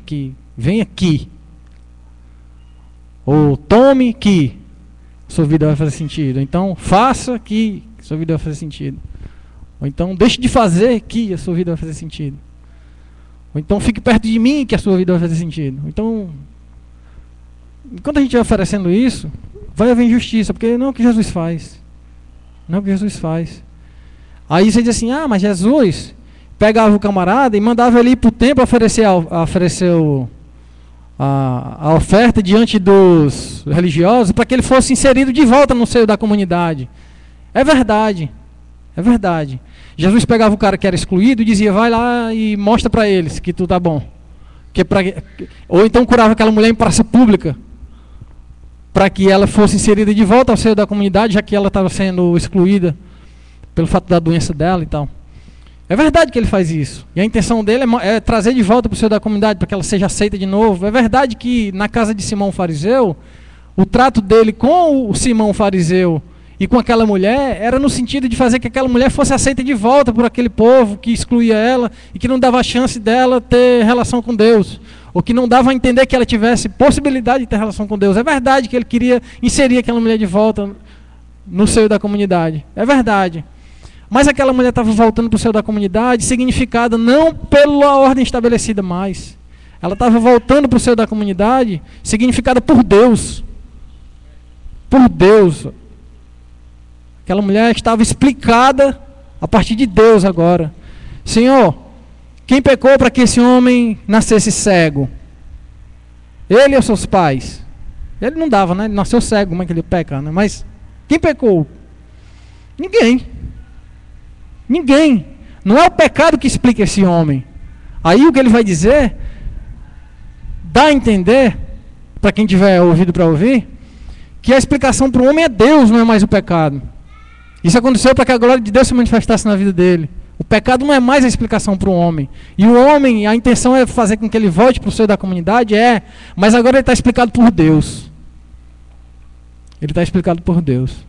aqui. Ou tome que sua vida vai fazer sentido. Então faça que sua vida vai fazer sentido. Ou então deixe de fazer que a sua vida vai fazer sentido. Ou então fique perto de mim que a sua vida vai fazer sentido. Então, enquanto a gente vai oferecendo isso, vai haver injustiça, porque não é o que Jesus faz. Não é o que Jesus faz. Aí você diz assim, mas Jesus pegava o camarada e mandava ele ir para o templo oferecer a oferta diante dos religiosos para que ele fosse inserido de volta no seio da comunidade. É verdade. É verdade. Jesus pegava o cara que era excluído e dizia, vai lá e mostra para eles que tu tá bom. Ou então curava aquela mulher em praça pública para que ela fosse inserida de volta ao seio da comunidade, já que ela estava sendo excluída pelo fato da doença dela e tal. É verdade que ele faz isso. E a intenção dele é trazer de volta para o seio da comunidade, para que ela seja aceita de novo. É verdade que na casa de Simão fariseu, o trato dele com o Simão fariseu e com aquela mulher era no sentido de fazer que aquela mulher fosse aceita de volta por aquele povo que excluía ela e que não dava a chance dela ter relação com Deus, ou que não dava a entender que ela tivesse possibilidade de ter relação com Deus. É verdade que ele queria inserir aquela mulher de volta no seio da comunidade. É verdade. Mas aquela mulher estava voltando para o seio da comunidade significada não pela ordem estabelecida mais. Ela estava voltando para o seio da comunidade significada por Deus. Por Deus. Aquela mulher estava explicada a partir de Deus agora. Senhor, quem pecou para que esse homem nascesse cego? Ele ou seus pais? Ele não dava, né? Ele nasceu cego, como é que ele peca, né? Mas quem pecou? Ninguém. Ninguém. Não é o pecado que explica esse homem. Aí o que ele vai dizer, dá a entender, para quem tiver ouvido para ouvir, que a explicação para o homem é Deus, não é mais o pecado. Isso aconteceu para que a glória de Deus se manifestasse na vida dele. O pecado não é mais a explicação para o homem. E o homem, a intenção é fazer com que ele volte para o seio da comunidade, mas agora ele está explicado por Deus. Ele está explicado por Deus.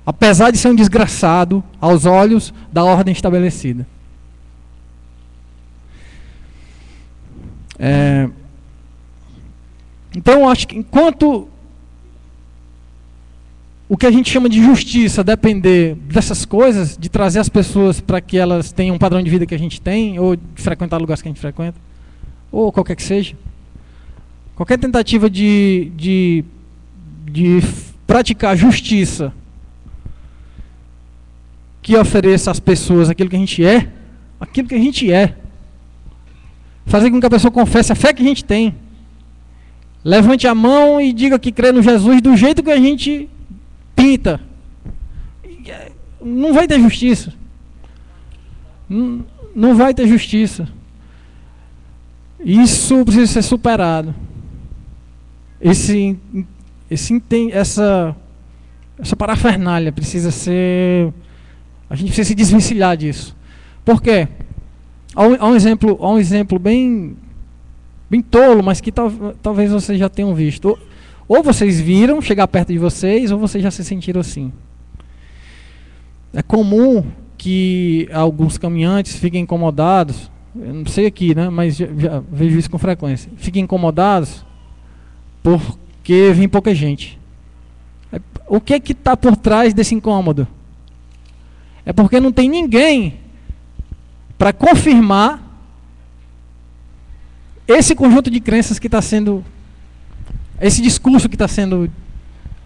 Apesar de ser um desgraçado aos olhos da ordem estabelecida. Então eu acho que enquanto o que a gente chama de justiça depender dessas coisas, de trazer as pessoas para que elas tenham um padrão de vida que a gente tem, ou de frequentar lugares que a gente frequenta, ou qualquer que seja, qualquer tentativa de praticar justiça que ofereça às pessoas aquilo que a gente é, fazer com que a pessoa confesse a fé que a gente tem, levante a mão e diga que crê no Jesus do jeito que a gente pinta, não vai ter justiça. Não vai ter justiça. Isso precisa ser superado. Essa parafernália precisa ser... A gente precisa se desvencilhar disso. Por quê? Há um exemplo bem tolo, mas que talvez vocês já tenham visto. Ou vocês viram chegar perto de vocês, ou vocês já se sentiram assim. É comum que alguns caminhantes fiquem incomodados, eu não sei aqui, né, mas já vejo isso com frequência, fiquem incomodados porque vem pouca gente. O que está por trás desse incômodo? É porque não tem ninguém para confirmar esse conjunto de crenças que está sendo... Esse discurso que está sendo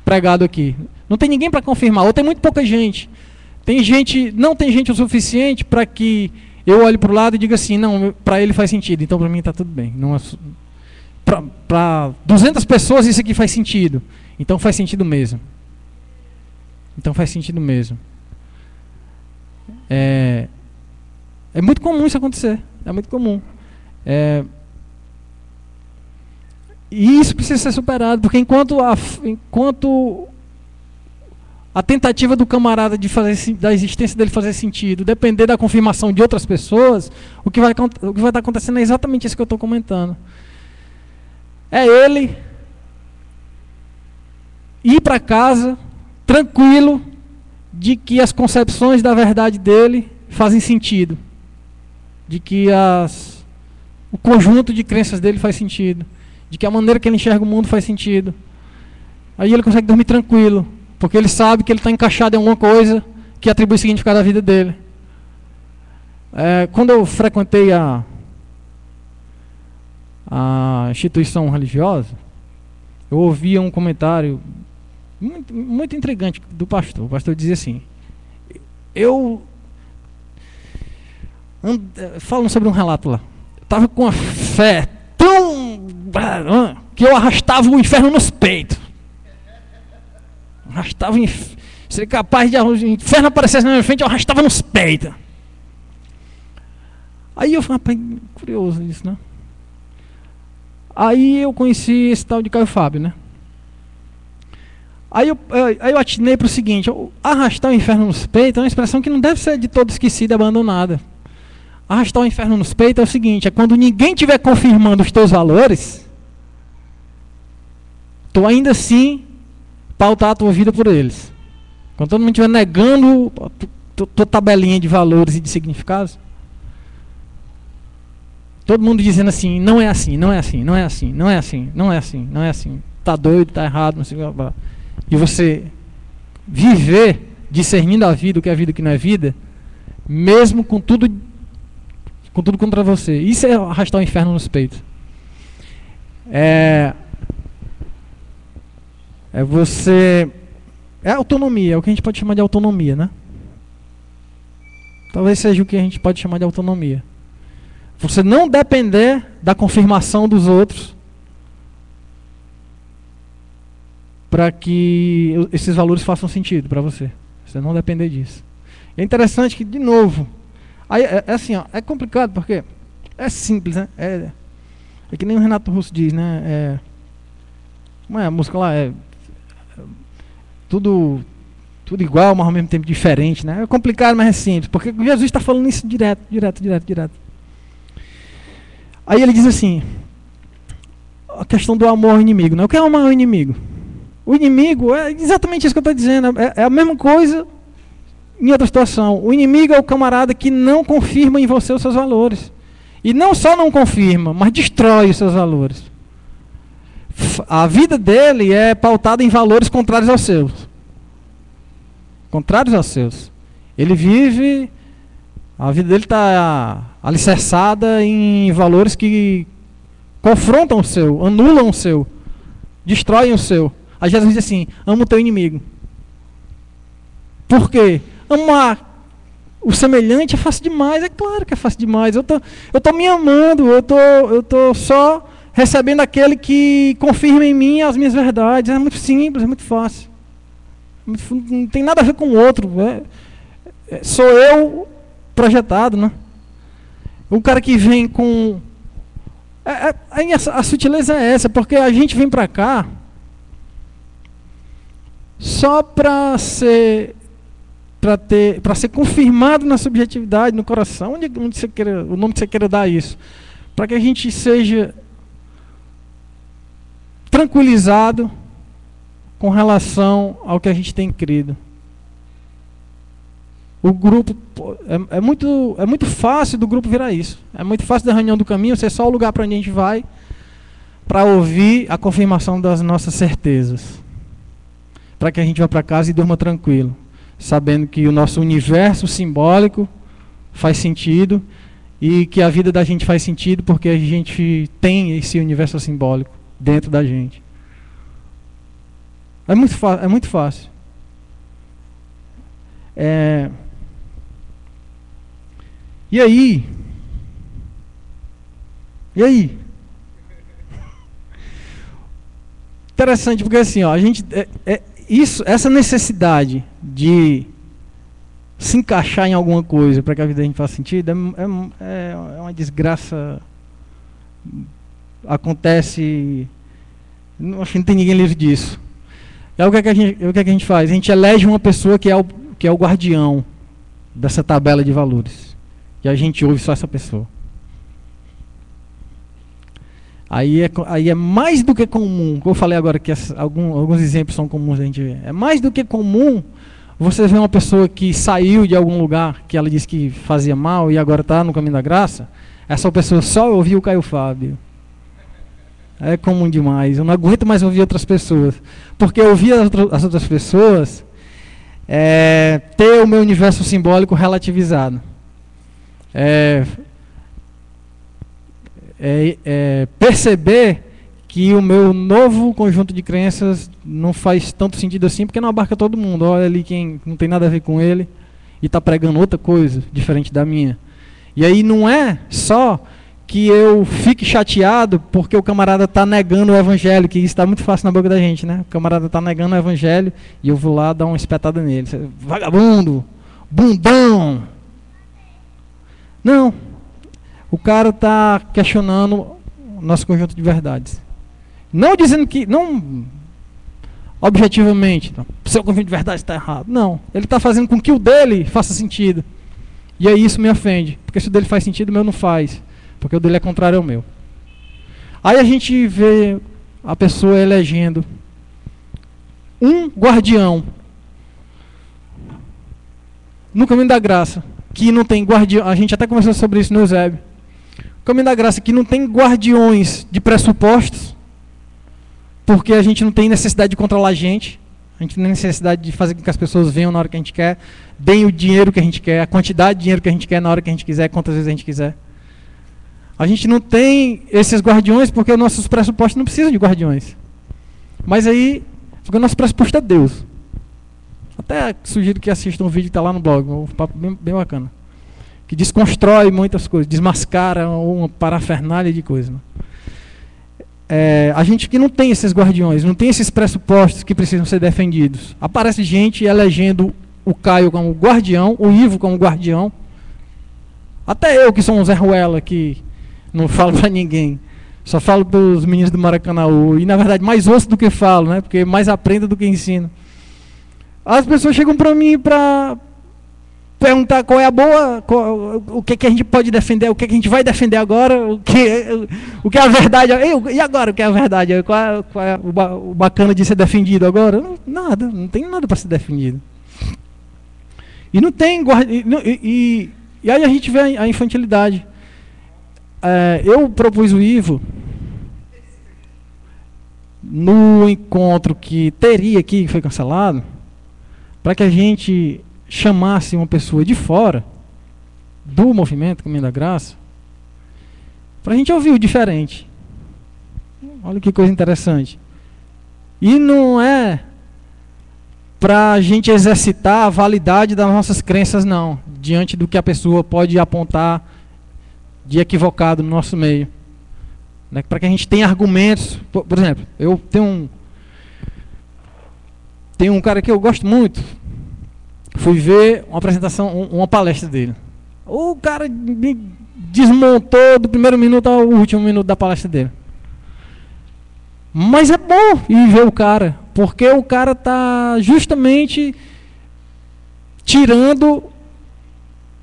pregado aqui. Não tem ninguém para confirmar, ou tem muito pouca gente. Não tem gente o suficiente para que eu olhe para o lado e diga assim, não, para ele faz sentido, então para mim está tudo bem. Para 200 pessoas isso aqui faz sentido, então faz sentido mesmo. É muito comum isso acontecer, é muito comum. E isso precisa ser superado, porque enquanto a tentativa do camarada da existência dele fazer sentido depender da confirmação de outras pessoas, o que vai estar acontecendo é exatamente isso que eu estou comentando. É ele ir para casa tranquilo de que as concepções da verdade dele fazem sentido, de que o conjunto de crenças dele faz sentido, de que a maneira que ele enxerga o mundo faz sentido. Aí ele consegue dormir tranquilo, porque ele sabe que ele está encaixado em alguma coisa que atribui significado à vida dele. Quando eu frequentei a instituição religiosa, eu ouvia um comentário muito, muito intrigante do pastor. O pastor dizia assim, falando sobre um relato lá, eu estava com uma fé tão que eu arrastava o inferno nos peitos. Arrastava o inferno. Seria capaz de o inferno aparecesse na minha frente, eu arrastava nos peitos. Aí eu falei, rapaz, curioso isso, né? Aí eu conheci esse tal de Caio Fábio, né? Aí eu atinei para o seguinte, arrastar o inferno nos peitos é uma expressão que não deve ser de todo esquecida e abandonada. Arrastar o inferno nos peitos é o seguinte, é quando ninguém estiver confirmando os teus valores, tu ainda assim pautar a tua vida por eles. Quando todo mundo estiver negando tua tabelinha de valores e de significados, todo mundo dizendo assim, não é assim, não é assim, não é assim, não é assim, não é assim, não é assim, tá doido, tá errado, não sei o que. E você viver discernindo a vida, o que é vida e o que não é vida, mesmo com tudo contra você. Isso é arrastar o inferno nos peitos. É autonomia, é o que a gente pode chamar de autonomia, né? Talvez seja o que a gente pode chamar de autonomia. Você não depender da confirmação dos outros para que esses valores façam sentido para você. Você não depender disso. É interessante que, de novo, aí assim, ó, é complicado porque é simples, né? É que nem o Renato Russo diz, né? Como é a música lá? Tudo igual, mas ao mesmo tempo diferente, né? É complicado, mas é simples, porque Jesus está falando isso direto. Aí ele diz assim, a questão do amor ao inimigo, né? O que é amar ao inimigo? O inimigo é exatamente isso que eu estou dizendo, é a mesma coisa em outra situação. O inimigo é o camarada que não confirma em você os seus valores. E não só não confirma, mas destrói os seus valores. A vida dele é pautada em valores contrários aos seus. Contrários aos seus. Ele vive, a vida dele está alicerçada em valores que confrontam o seu, anulam o seu, destroem o seu. Aí Jesus diz assim, ama o teu inimigo. Por quê? Amar o semelhante é fácil demais, é claro que é fácil demais. Eu tô me amando, eu tô só recebendo aquele que confirma em mim as minhas verdades. É muito simples, é muito fácil. Não tem nada a ver com o outro. Sou eu projetado, né? O cara que vem com... a sutileza é essa, porque a gente vem para cá só para ser confirmado na subjetividade, no coração, onde você queira, o nome que você queira dar isso, para que a gente seja tranquilizado com relação ao que a gente tem crido. O grupo é muito fácil do grupo virar isso. É muito fácil da reunião do caminho ser só o lugar para onde a gente vai para ouvir a confirmação das nossas certezas, para que a gente vá para casa e durma tranquilo, sabendo que o nosso universo simbólico faz sentido e que a vida da gente faz sentido porque a gente tem esse universo simbólico dentro da gente. É muito fácil. E aí? Interessante, porque assim, ó, a gente essa necessidade de se encaixar em alguma coisa para que a vida da gente faça sentido é uma desgraça. Acontece, acho que não tem ninguém livre disso. O que é que a gente faz? A gente elege uma pessoa que é o guardião dessa tabela de valores. E a gente ouve só essa pessoa. Aí é mais do que comum, como eu falei agora que alguns exemplos são comuns a gente ver. É mais do que comum você ver uma pessoa que saiu de algum lugar que ela disse que fazia mal e agora está no caminho da graça. Essa pessoa só ouviu o Caio Fábio. É comum demais. Eu não aguento mais ouvir outras pessoas. Porque ouvir as outras pessoas é ter o meu universo simbólico relativizado. Perceber que o meu novo conjunto de crenças não faz tanto sentido assim, porque não abarca todo mundo. Olha ali quem não tem nada a ver com ele e está pregando outra coisa diferente da minha. E aí não é só que eu fique chateado porque o camarada está negando o evangelho, que isso está muito fácil na boca da gente, né? O camarada está negando o evangelho e eu vou lá dar uma espetada nele. Vagabundo, bundão. Não. O cara está questionando o nosso conjunto de verdades. Não dizendo que, não objetivamente, seu conjunto de verdades está errado. Não. Ele está fazendo com que o dele faça sentido. E aí isso me ofende. Porque se o dele faz sentido, o meu não faz. Porque o dele é contrário ao meu. Aí a gente vê a pessoa elegendo um guardião no caminho da graça, que não tem guardião. A gente até conversou sobre isso no Eusébio. O caminho da graça que não tem guardiões de pressupostos, porque a gente não tem necessidade de controlar a gente não tem necessidade de fazer com que as pessoas venham na hora que a gente quer, deem o dinheiro que a gente quer, a quantidade de dinheiro que a gente quer na hora que a gente quiser, quantas vezes a gente quiser. A gente não tem esses guardiões porque os nossos pressupostos não precisam de guardiões. Mas aí, porque o nosso pressuposto é Deus. Até sugiro que assistam um vídeo que está lá no blog, um papo bem bacana. Que desconstrói muitas coisas, desmascara uma parafernália de coisas. Né? A gente que não tem esses guardiões, não tem esses pressupostos que precisam ser defendidos. Aparece gente elegendo o Caio como guardião, o Ivo como guardião. Até eu que sou um Zé Ruela que não falo para ninguém. Só falo para os meninos do Maracanãú. E na verdade mais ouço do que falo, né? Porque mais aprendo do que ensino. As pessoas chegam para mim para perguntar qual é a boa, o que a gente pode defender, o que a gente vai defender agora, o que é a verdade. E agora o que é a verdade? Qual é o bacana de ser defendido agora? Nada, não tem nada para ser defendido. E não tem e aí a gente vê a infantilidade. Eu propus o Ivo no encontro que teria aqui, que foi cancelado, para que a gente chamasse uma pessoa de fora do movimento Caminho da Graça, para a gente ouvir o diferente. Olha que coisa interessante. E não é para a gente exercitar a validade das nossas crenças, não, diante do que a pessoa pode apontar de equivocado no nosso meio. Né? Para que a gente tenha argumentos. Por exemplo, eu tenho um cara que eu gosto muito. Fui ver uma apresentação, uma palestra dele. O cara me desmontou do primeiro minuto ao último minuto da palestra dele. Mas é bom ir ver o cara, porque o cara está justamente tirando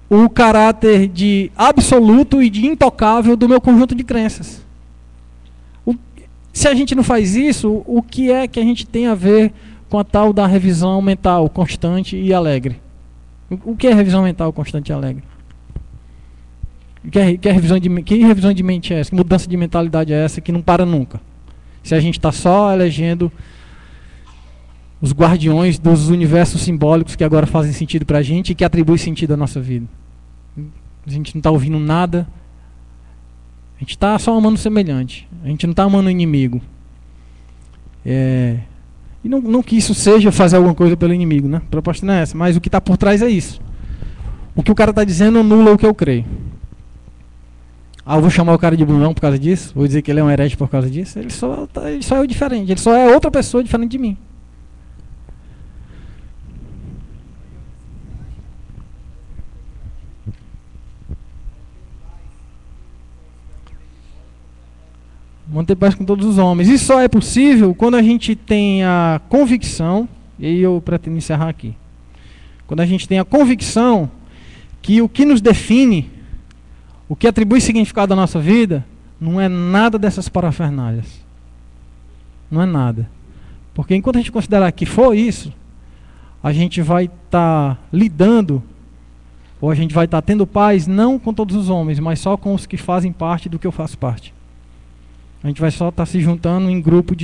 o caráter de absoluto e de intocável do meu conjunto de crenças. Se a gente não faz isso, o que é que a gente tem a ver com a tal da revisão mental constante e alegre? O que é revisão mental constante e alegre? Que revisão de mente é essa? Que mudança de mentalidade é essa que não para nunca? Se a gente está só elegendo os guardiões dos universos simbólicos que agora fazem sentido para a gente e que atribuem sentido à nossa vida. A gente não está ouvindo nada. A gente está só amando o semelhante. A gente não está amando o inimigo. E não que isso seja fazer alguma coisa pelo inimigo, né? A proposta não é essa, mas o que está por trás é isso. O que o cara está dizendo anula o que eu creio. Eu vou chamar o cara de Brunão por causa disso? Vou dizer que ele é um herege por causa disso? Ele só é o diferente, ele só é outra pessoa diferente de mim. Manter paz com todos os homens. Isso só é possível quando a gente tem a convicção, e aí eu pretendo encerrar aqui. Quando a gente tem a convicção que o que nos define, o que atribui significado à nossa vida, não é nada dessas parafernálias. Não é nada. Porque enquanto a gente considerar que for isso, a gente vai estar lidando, ou a gente vai estar tendo paz não com todos os homens, mas só com os que fazem parte do que eu faço parte. A gente vai só estar se juntando em grupos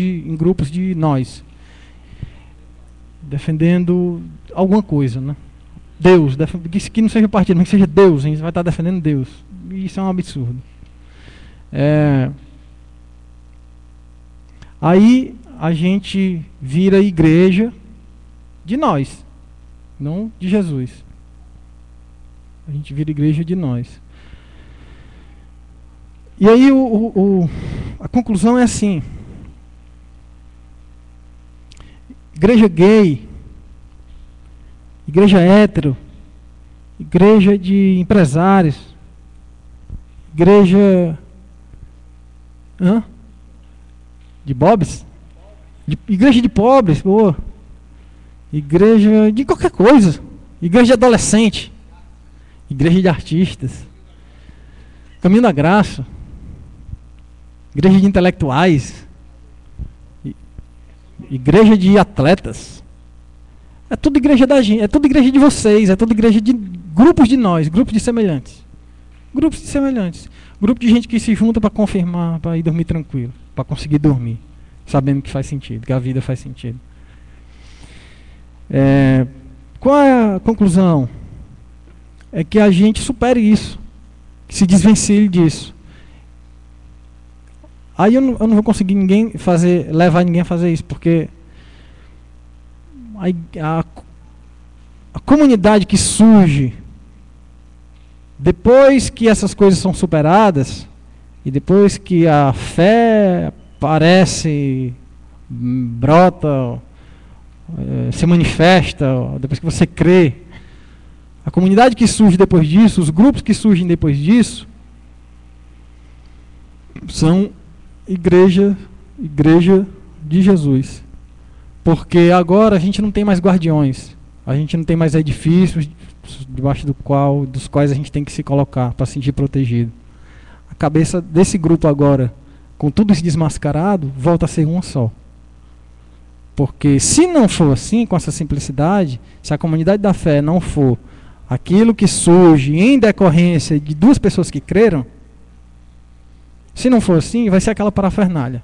de nós, defendendo alguma coisa, né? Deus, que não seja partido, mas que seja Deus. A gente vai estar defendendo Deus. E isso é um absurdo. Aí a gente vira igreja de nós, não de Jesus. A gente vira igreja de nós. E aí a conclusão é assim: igreja gay, igreja hétero, igreja de empresários, igreja de bobs, igreja de pobres, boa, igreja de qualquer coisa, igreja de adolescente, igreja de artistas, Caminho da Graça, igreja de intelectuais, igreja de atletas. É tudo igreja da gente, é tudo igreja de vocês, é tudo igreja de grupos de nós, grupos de semelhantes. Grupos de semelhantes. Grupo de gente que se junta para confirmar, para ir dormir tranquilo, para conseguir dormir, sabendo que faz sentido, que a vida faz sentido. Qual é a conclusão? É que a gente supere isso, que se desvencilhe disso. Aí eu não vou conseguir levar ninguém a fazer isso, porque a comunidade que surge depois que essas coisas são superadas, e depois que a fé aparece, brota, se manifesta, depois que você crê, a comunidade que surge depois disso, os grupos que surgem depois disso, são igreja de Jesus. Porque agora a gente não tem mais guardiões, a gente não tem mais edifícios debaixo dos quais a gente tem que se colocar para se sentir protegido. A cabeça desse grupo agora, com tudo isso desmascarado, volta a ser uma só. Porque se não for assim, com essa simplicidade, se a comunidade da fé não for aquilo que surge em decorrência de duas pessoas que creram, se não for assim, vai ser aquela parafernália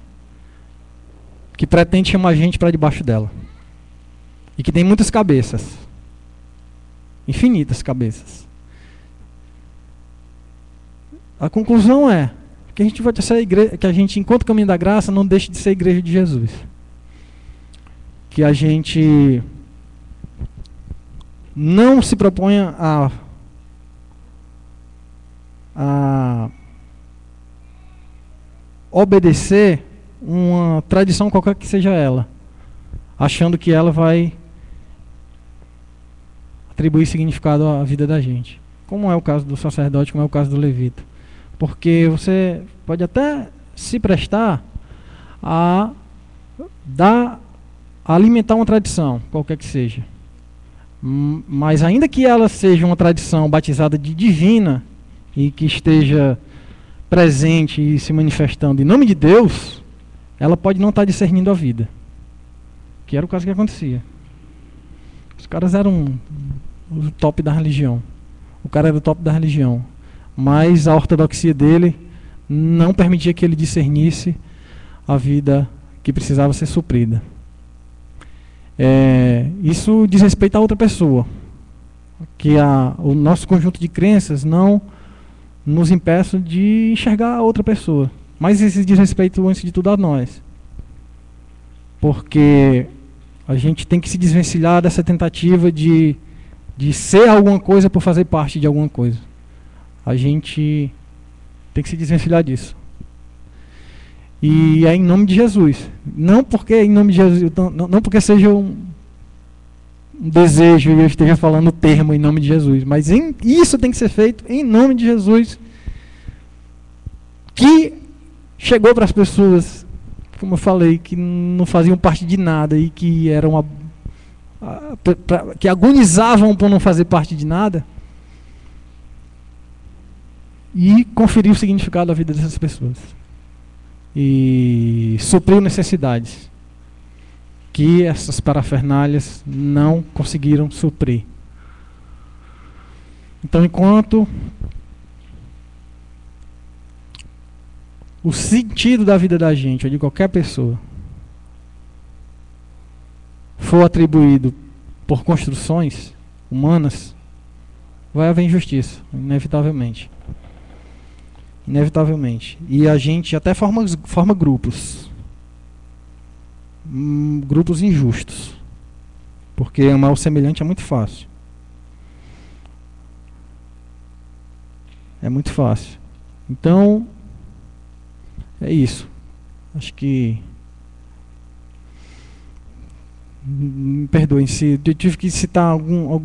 que pretende chamar a gente para debaixo dela. E que tem muitas cabeças. Infinitas cabeças. A conclusão é que a gente vai ser igreja, que a gente, enquanto Caminho da Graça, não deixe de ser igreja de Jesus. Que a gente não se proponha a obedecer uma tradição qualquer que seja ela, achando que ela vai atribuir significado à vida da gente, como é o caso do sacerdote, como é o caso do levita. Porque você pode até se prestar a alimentar uma tradição, qualquer que seja, mas ainda que ela seja uma tradição batizada de divina e que esteja presente e se manifestando em nome de Deus, ela pode não estar discernindo a vida, que era o caso que acontecia. Os caras eram o top da religião, o cara era o top da religião, mas a ortodoxia dele não permitia que ele discernisse a vida que precisava ser suprida. Isso diz respeito a outra pessoa, que o nosso conjunto de crenças não nos impeça de enxergar a outra pessoa, mas isso diz respeito antes de tudo a nós, porque a gente tem que se desvencilhar dessa tentativa de ser alguma coisa por fazer parte de alguma coisa. A gente tem que se desvencilhar disso. E é em nome de Jesus. Não porque é em nome de Jesus, não porque seja um desejo e eu esteja falando o termo em nome de Jesus, mas isso tem que ser feito em nome de Jesus, que chegou para as pessoas, como eu falei, que não faziam parte de nada e que eram que agonizavam por não fazer parte de nada, e conferiu o significado da vida dessas pessoas e supriu necessidades que essas parafernálias não conseguiram suprir. Então, enquanto o sentido da vida da gente, ou de qualquer pessoa, for atribuído por construções humanas, vai haver injustiça, inevitavelmente. Inevitavelmente. E a gente até forma grupos. Grupos injustos. Porque amar o semelhante é muito fácil. É muito fácil. Então, é isso. Acho que... Me perdoem se eu tive que citar alguns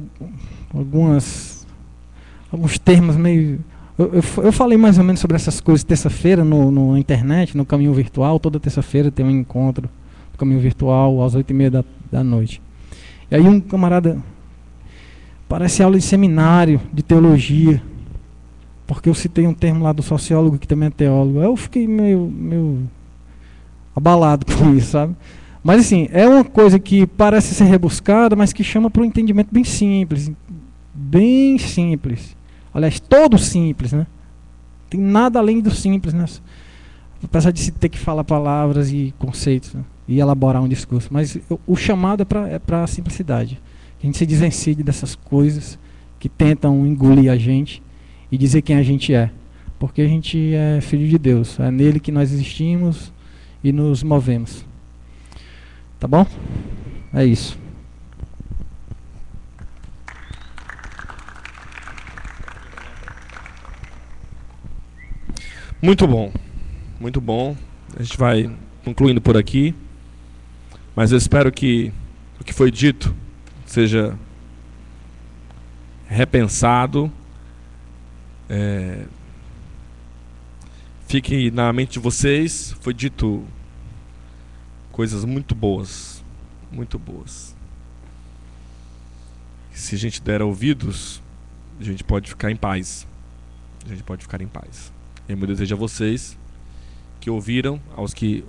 termos meio... Eu falei mais ou menos sobre essas coisas terça-feira na internet, no Caminho Virtual. Toda terça-feira tem um encontro no Caminho Virtual às 8h30 da noite. E aí um camarada, parece aula de seminário, de teologia, porque eu citei um termo lá do sociólogo que também é teólogo. Eu fiquei meio abalado com isso, sabe? Mas assim, é uma coisa que parece ser rebuscada, mas que chama para um entendimento bem simples. Bem simples. Aliás, todo simples, né? Tem nada além do simples, né? Apesar de se ter que falar palavras e conceitos, né? E elaborar um discurso. Mas o chamado é para a simplicidade. A gente se desvencilhe dessas coisas que tentam engolir a gente e dizer quem a gente é. Porque a gente é filho de Deus. É nele que nós existimos e nos movemos. Tá bom? É isso. Muito bom. Muito bom. A gente vai concluindo por aqui. Mas eu espero que o que foi dito seja repensado. Fique na mente de vocês. Foi dito coisas muito boas. Muito boas. Se a gente der ouvidos, a gente pode ficar em paz. A gente pode ficar em paz. E meu desejo a vocês que ouviram, aos que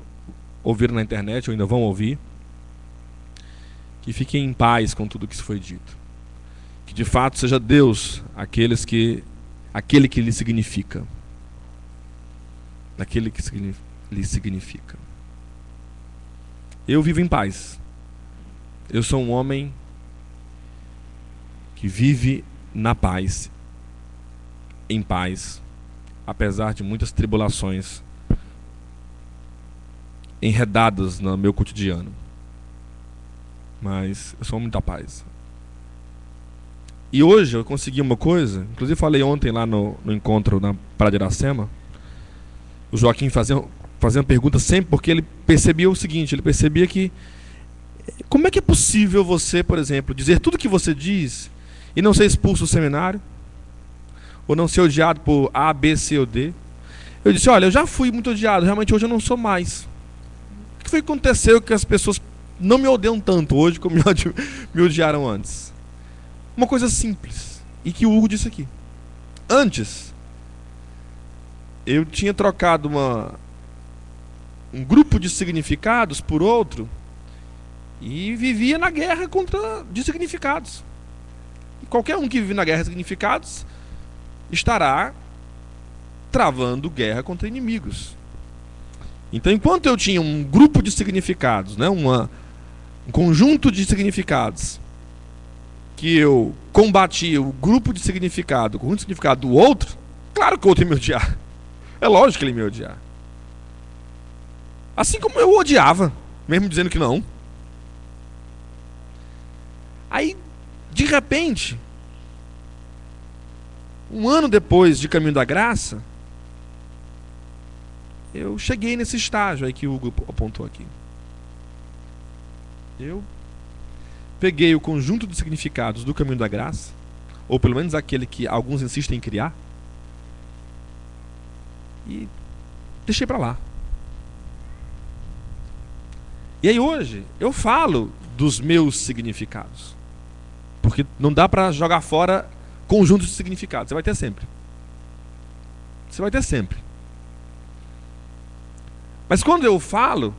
ouviram na internet ou ainda vão ouvir, que fiquem em paz com tudo que foi dito. Que de fato seja Deus aquele que lhe significa. Aquele que lhe significa. Eu vivo em paz. Eu sou um homem que vive na paz, em paz, apesar de muitas tribulações enredadas no meu cotidiano. Mas eu sou um homem da paz. E hoje eu consegui uma coisa, inclusive falei ontem lá no encontro na Praia de Iracema. O Joaquim fazia uma pergunta sempre, porque ele percebia o seguinte, ele percebia que como é que é possível você, por exemplo, dizer tudo que você diz e não ser expulso do seminário? Ou não ser odiado por A, B, C ou D? Eu disse, olha, eu já fui muito odiado, realmente hoje eu não sou mais. O que foi que aconteceu que as pessoas não me odeiam tanto hoje como me odiaram antes? Uma coisa simples, e que o Hugo disse aqui. Antes, eu tinha trocado um grupo de significados por outro e vivia na guerra de significados. E qualquer um que vive na guerra de significados estará travando guerra contra inimigos. Então, enquanto eu tinha um grupo de significados, né, um conjunto de significados, que eu combatia o grupo de significado, o conjunto de significado do outro, claro que o outro ia me odiar. É lógico que ele ia me odiar. Assim como eu odiava, mesmo dizendo que não. Aí, de repente, um ano depois de Caminho da Graça, eu cheguei nesse estágio aí que o Hugo apontou aqui. Eu peguei o conjunto de significados do Caminho da Graça, ou pelo menos aquele que alguns insistem em criar, e deixei pra lá. E aí hoje eu falo dos meus significados, porque não dá pra jogar fora conjuntos de significados. Você vai ter sempre. Você vai ter sempre. Mas quando eu falo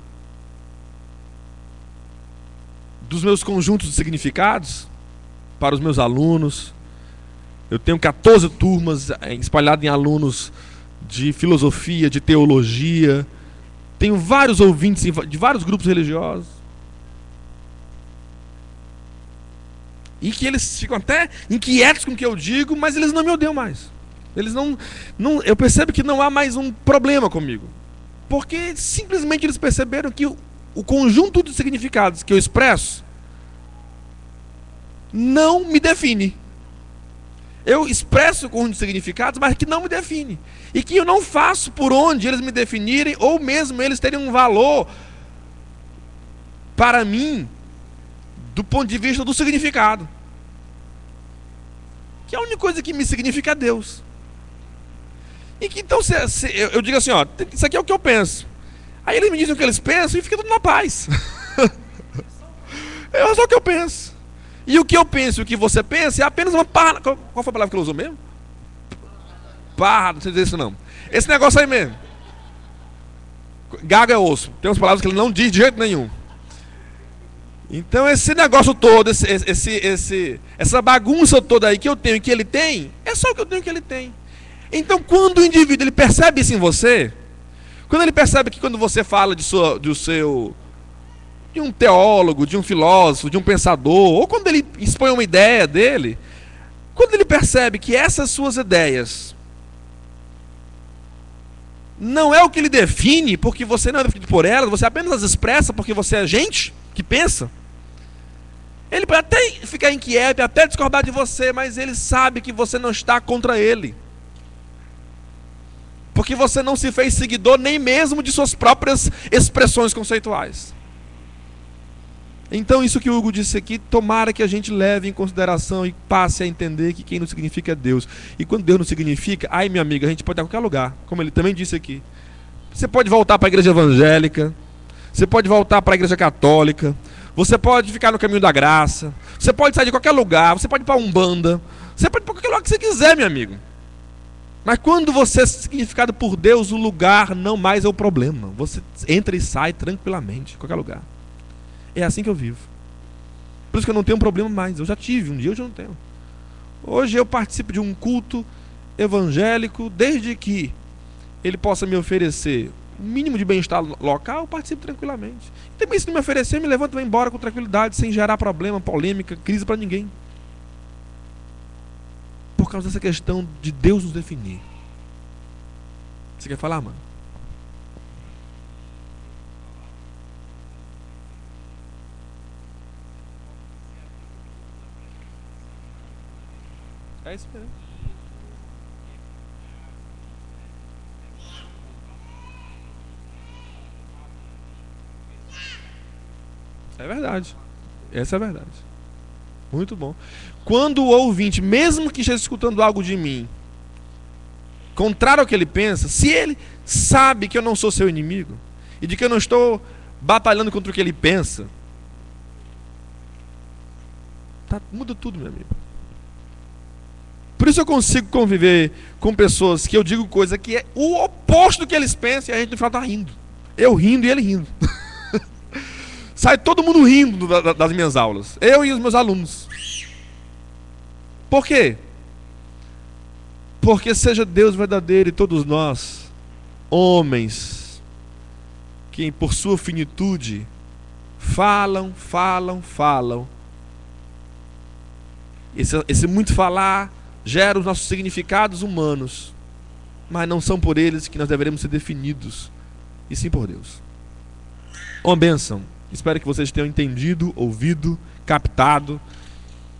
dos meus conjuntos de significados para os meus alunos, eu tenho 14 turmas espalhadas em alunos de filosofia, de teologia. Tenho vários ouvintes de vários grupos religiosos. E que eles ficam até inquietos com o que eu digo, mas eles não me odeiam mais. Eles não, eu percebo que não há mais um problema comigo. Porque simplesmente eles perceberam que o conjunto de significados que eu expresso não me define. Eu expresso o conjunto de significados, mas que não me define. E que eu não faço por onde eles me definirem, ou mesmo eles terem um valor para mim, do ponto de vista do significado. Que a única coisa que me significa é Deus. E que então eu digo assim, ó, isso aqui é o que eu penso. Aí eles me dizem o que eles pensam e fica tudo na paz. É só o que eu penso. E o que eu penso e o que você pensa é apenas uma parra. Qual foi a palavra que ele usou mesmo? Parra, não sei dizer isso não. Esse negócio aí mesmo. Gago é osso. Tem umas palavras que ele não diz de jeito nenhum. Então esse negócio todo, essa bagunça toda aí que eu tenho e que ele tem, é só o que eu tenho e que ele tem. Então quando o indivíduo ele percebe isso em você, quando ele percebe que quando você fala de um teólogo, de um filósofo, de um pensador, ou quando ele expõe uma ideia dele, quando ele percebe que essas suas ideias não é o que ele define, porque você não é definido por elas, você apenas as expressa porque você é gente que pensa, ele pode até ficar inquieto, até discordar de você, mas ele sabe que você não está contra ele. Porque você não se fez seguidor nem mesmo de suas próprias expressões conceituais. Então isso que o Hugo disse aqui, tomara que a gente leve em consideração e passe a entender que quem não significa é Deus. E quando Deus não significa, ai meu amigo, a gente pode ir a qualquer lugar, como ele também disse aqui. Você pode voltar para a igreja evangélica, você pode voltar para a igreja católica, você pode ficar no caminho da graça, você pode sair de qualquer lugar, você pode ir para a Umbanda, você pode ir para qualquer lugar que você quiser, meu amigo. Mas quando você é significado por Deus, o lugar não mais é o problema. Você entra e sai tranquilamente, em qualquer lugar. É assim que eu vivo. Por isso que eu não tenho problema mais. Eu já tive, um dia eu já não tenho. Hoje eu participo de um culto evangélico, desde que ele possa me oferecer o mínimo de bem-estar local, eu participo tranquilamente. E também se não me oferecer, eu me levanto e vou embora com tranquilidade, sem gerar problema, polêmica, crise para ninguém. Por causa dessa questão de Deus nos definir. Você quer falar, mano? É isso mesmo. É verdade. Essa é a verdade. Muito bom. Quando o ouvinte, mesmo que esteja escutando algo de mim, contrário ao que ele pensa, se ele sabe que eu não sou seu inimigo, e de que eu não estou batalhando contra o que ele pensa, muda tudo, meu amigo. Por isso eu consigo conviver com pessoas que eu digo coisa que é o oposto do que eles pensam, e a gente no final está rindo. Eu rindo e ele rindo. Sai todo mundo rindo das minhas aulas. Eu e os meus alunos. Por quê? Porque seja Deus verdadeiro e todos nós, homens, que por sua finitude falam. Esse muito falar gera os nossos significados humanos, mas não são por eles que nós deveremos ser definidos, e sim por Deus. Uma bênção. Espero que vocês tenham entendido, ouvido, captado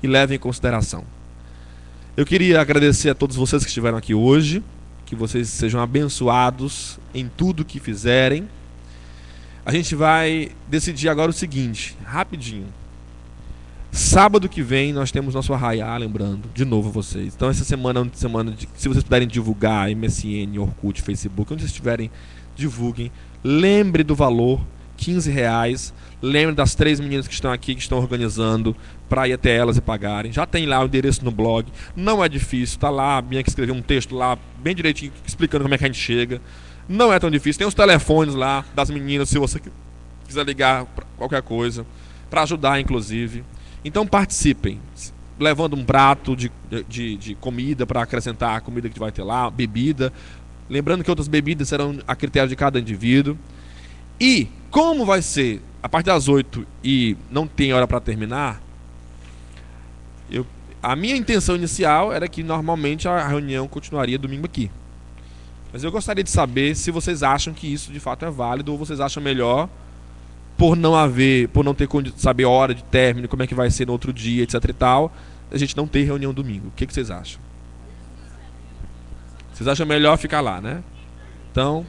e levem em consideração. Eu queria agradecer a todos vocês que estiveram aqui hoje, que vocês sejam abençoados em tudo que fizerem. A gente vai decidir agora o seguinte, rapidinho. Sábado que vem nós temos nosso arraiá, lembrando, de novo vocês. Então essa semana é uma semana de, se vocês puderem divulgar, MSN, Orkut, Facebook, onde vocês estiverem, divulguem. Lembre do valor, R$15. Lembre das 3 meninas que estão aqui, que estão organizando, para ir até elas e pagarem. Já tem lá o endereço no blog. Não é difícil, está lá, a Bianca escreveu um texto lá, bem direitinho, explicando como é que a gente chega. Não é tão difícil. Tem os telefones lá das meninas, se você quiser ligar para qualquer coisa, para ajudar, inclusive. Então participem, levando um prato de comida para acrescentar a comida que vai ter lá, bebida. Lembrando que outras bebidas serão a critério de cada indivíduo. E como vai ser a partir das 8 e não tem hora para terminar, a minha intenção inicial era que normalmente a reunião continuaria domingo aqui. Mas eu gostaria de saber se vocês acham que isso de fato é válido, ou vocês acham melhor, por não ter saber a hora de término, como é que vai ser no outro dia, etc e tal, a gente não ter reunião domingo. O que vocês acham? Vocês acham melhor ficar lá, né? Então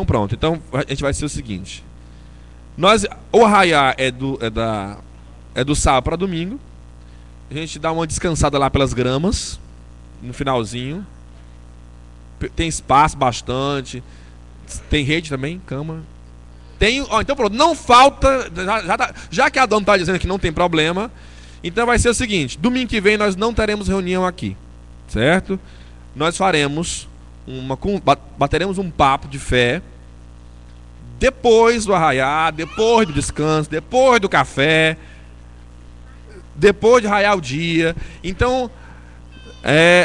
pronto. Então a gente vai ser o seguinte. O arraiá é do sábado para domingo. A gente dá uma descansada lá pelas gramas no finalzinho. Tem espaço bastante. Tem rede também, cama. Então pronto, não falta. Já que a dona está dizendo que não tem problema, então vai ser o seguinte: domingo que vem nós não teremos reunião aqui, certo? Nós faremos bateremos um papo de fé depois do arraiá, depois do descanso, depois do café, depois de raiar o dia. Então,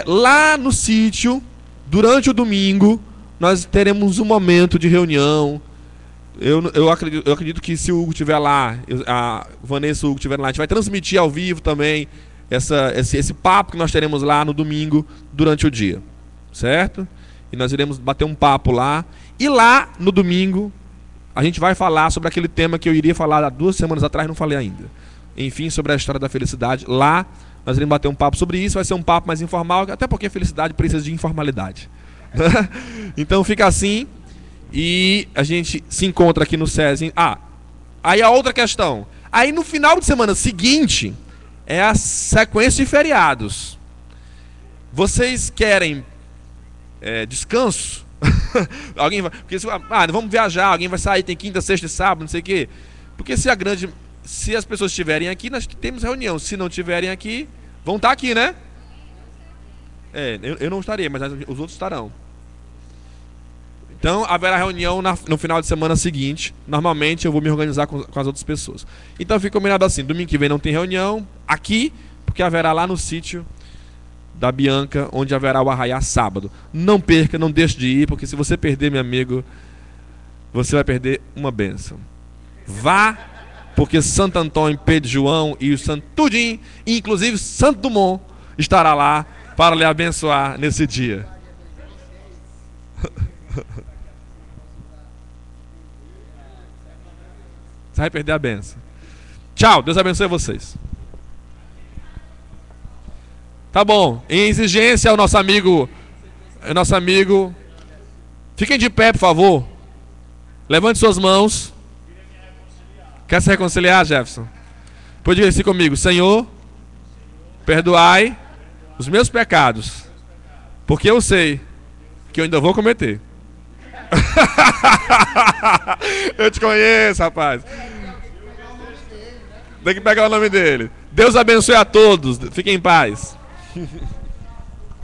lá no sítio, durante o domingo, nós teremos um momento de reunião. Eu acredito que se o Hugo estiver lá, a Vanessa e o Hugo estiverem lá, a gente vai transmitir ao vivo também esse papo que nós teremos lá no domingo, durante o dia, certo? E nós iremos bater um papo lá. E lá, no domingo, a gente vai falar sobre aquele tema que eu iria falar há 2 semanas atrás, não falei ainda. Enfim, sobre a história da felicidade. Lá, nós iremos bater um papo sobre isso. Vai ser um papo mais informal, até porque a felicidade precisa de informalidade. Então fica assim. E a gente se encontra aqui no SESI. Aí a outra questão. Aí no final de semana seguinte é a sequência de feriados. Vocês querem descanso? Alguém vai, porque vamos viajar, alguém vai sair, tem quinta, sexta e sábado, não sei o quê. Porque se as pessoas estiverem aqui, nós temos reunião. Se não estiverem aqui, vão estar aqui, né? Eu não estarei, mas os outros estarão. Então haverá reunião no final de semana seguinte. Normalmente eu vou me organizar com as outras pessoas. Então fica combinado assim: domingo que vem não tem reunião aqui, porque haverá lá no sítio da Bianca, onde haverá o arraiá sábado. Não perca, não deixe de ir, porque se você perder, meu amigo, você vai perder uma bênção. Vá, porque Santo Antônio, Pedro João e o Santo Tudinho, inclusive Santo Dumont, estará lá para lhe abençoar nesse dia. Você vai perder a bênção. Tchau, Deus abençoe vocês. Tá bom, em exigência ao nosso amigo. Fiquem de pé, por favor. Levante suas mãos. Quer se reconciliar, Jefferson? Pode dizer assim comigo: Senhor, perdoai os meus pecados, porque eu sei que eu ainda vou cometer. Eu te conheço, rapaz. Tem que pegar o nome dele. Deus abençoe a todos. Fiquem em paz.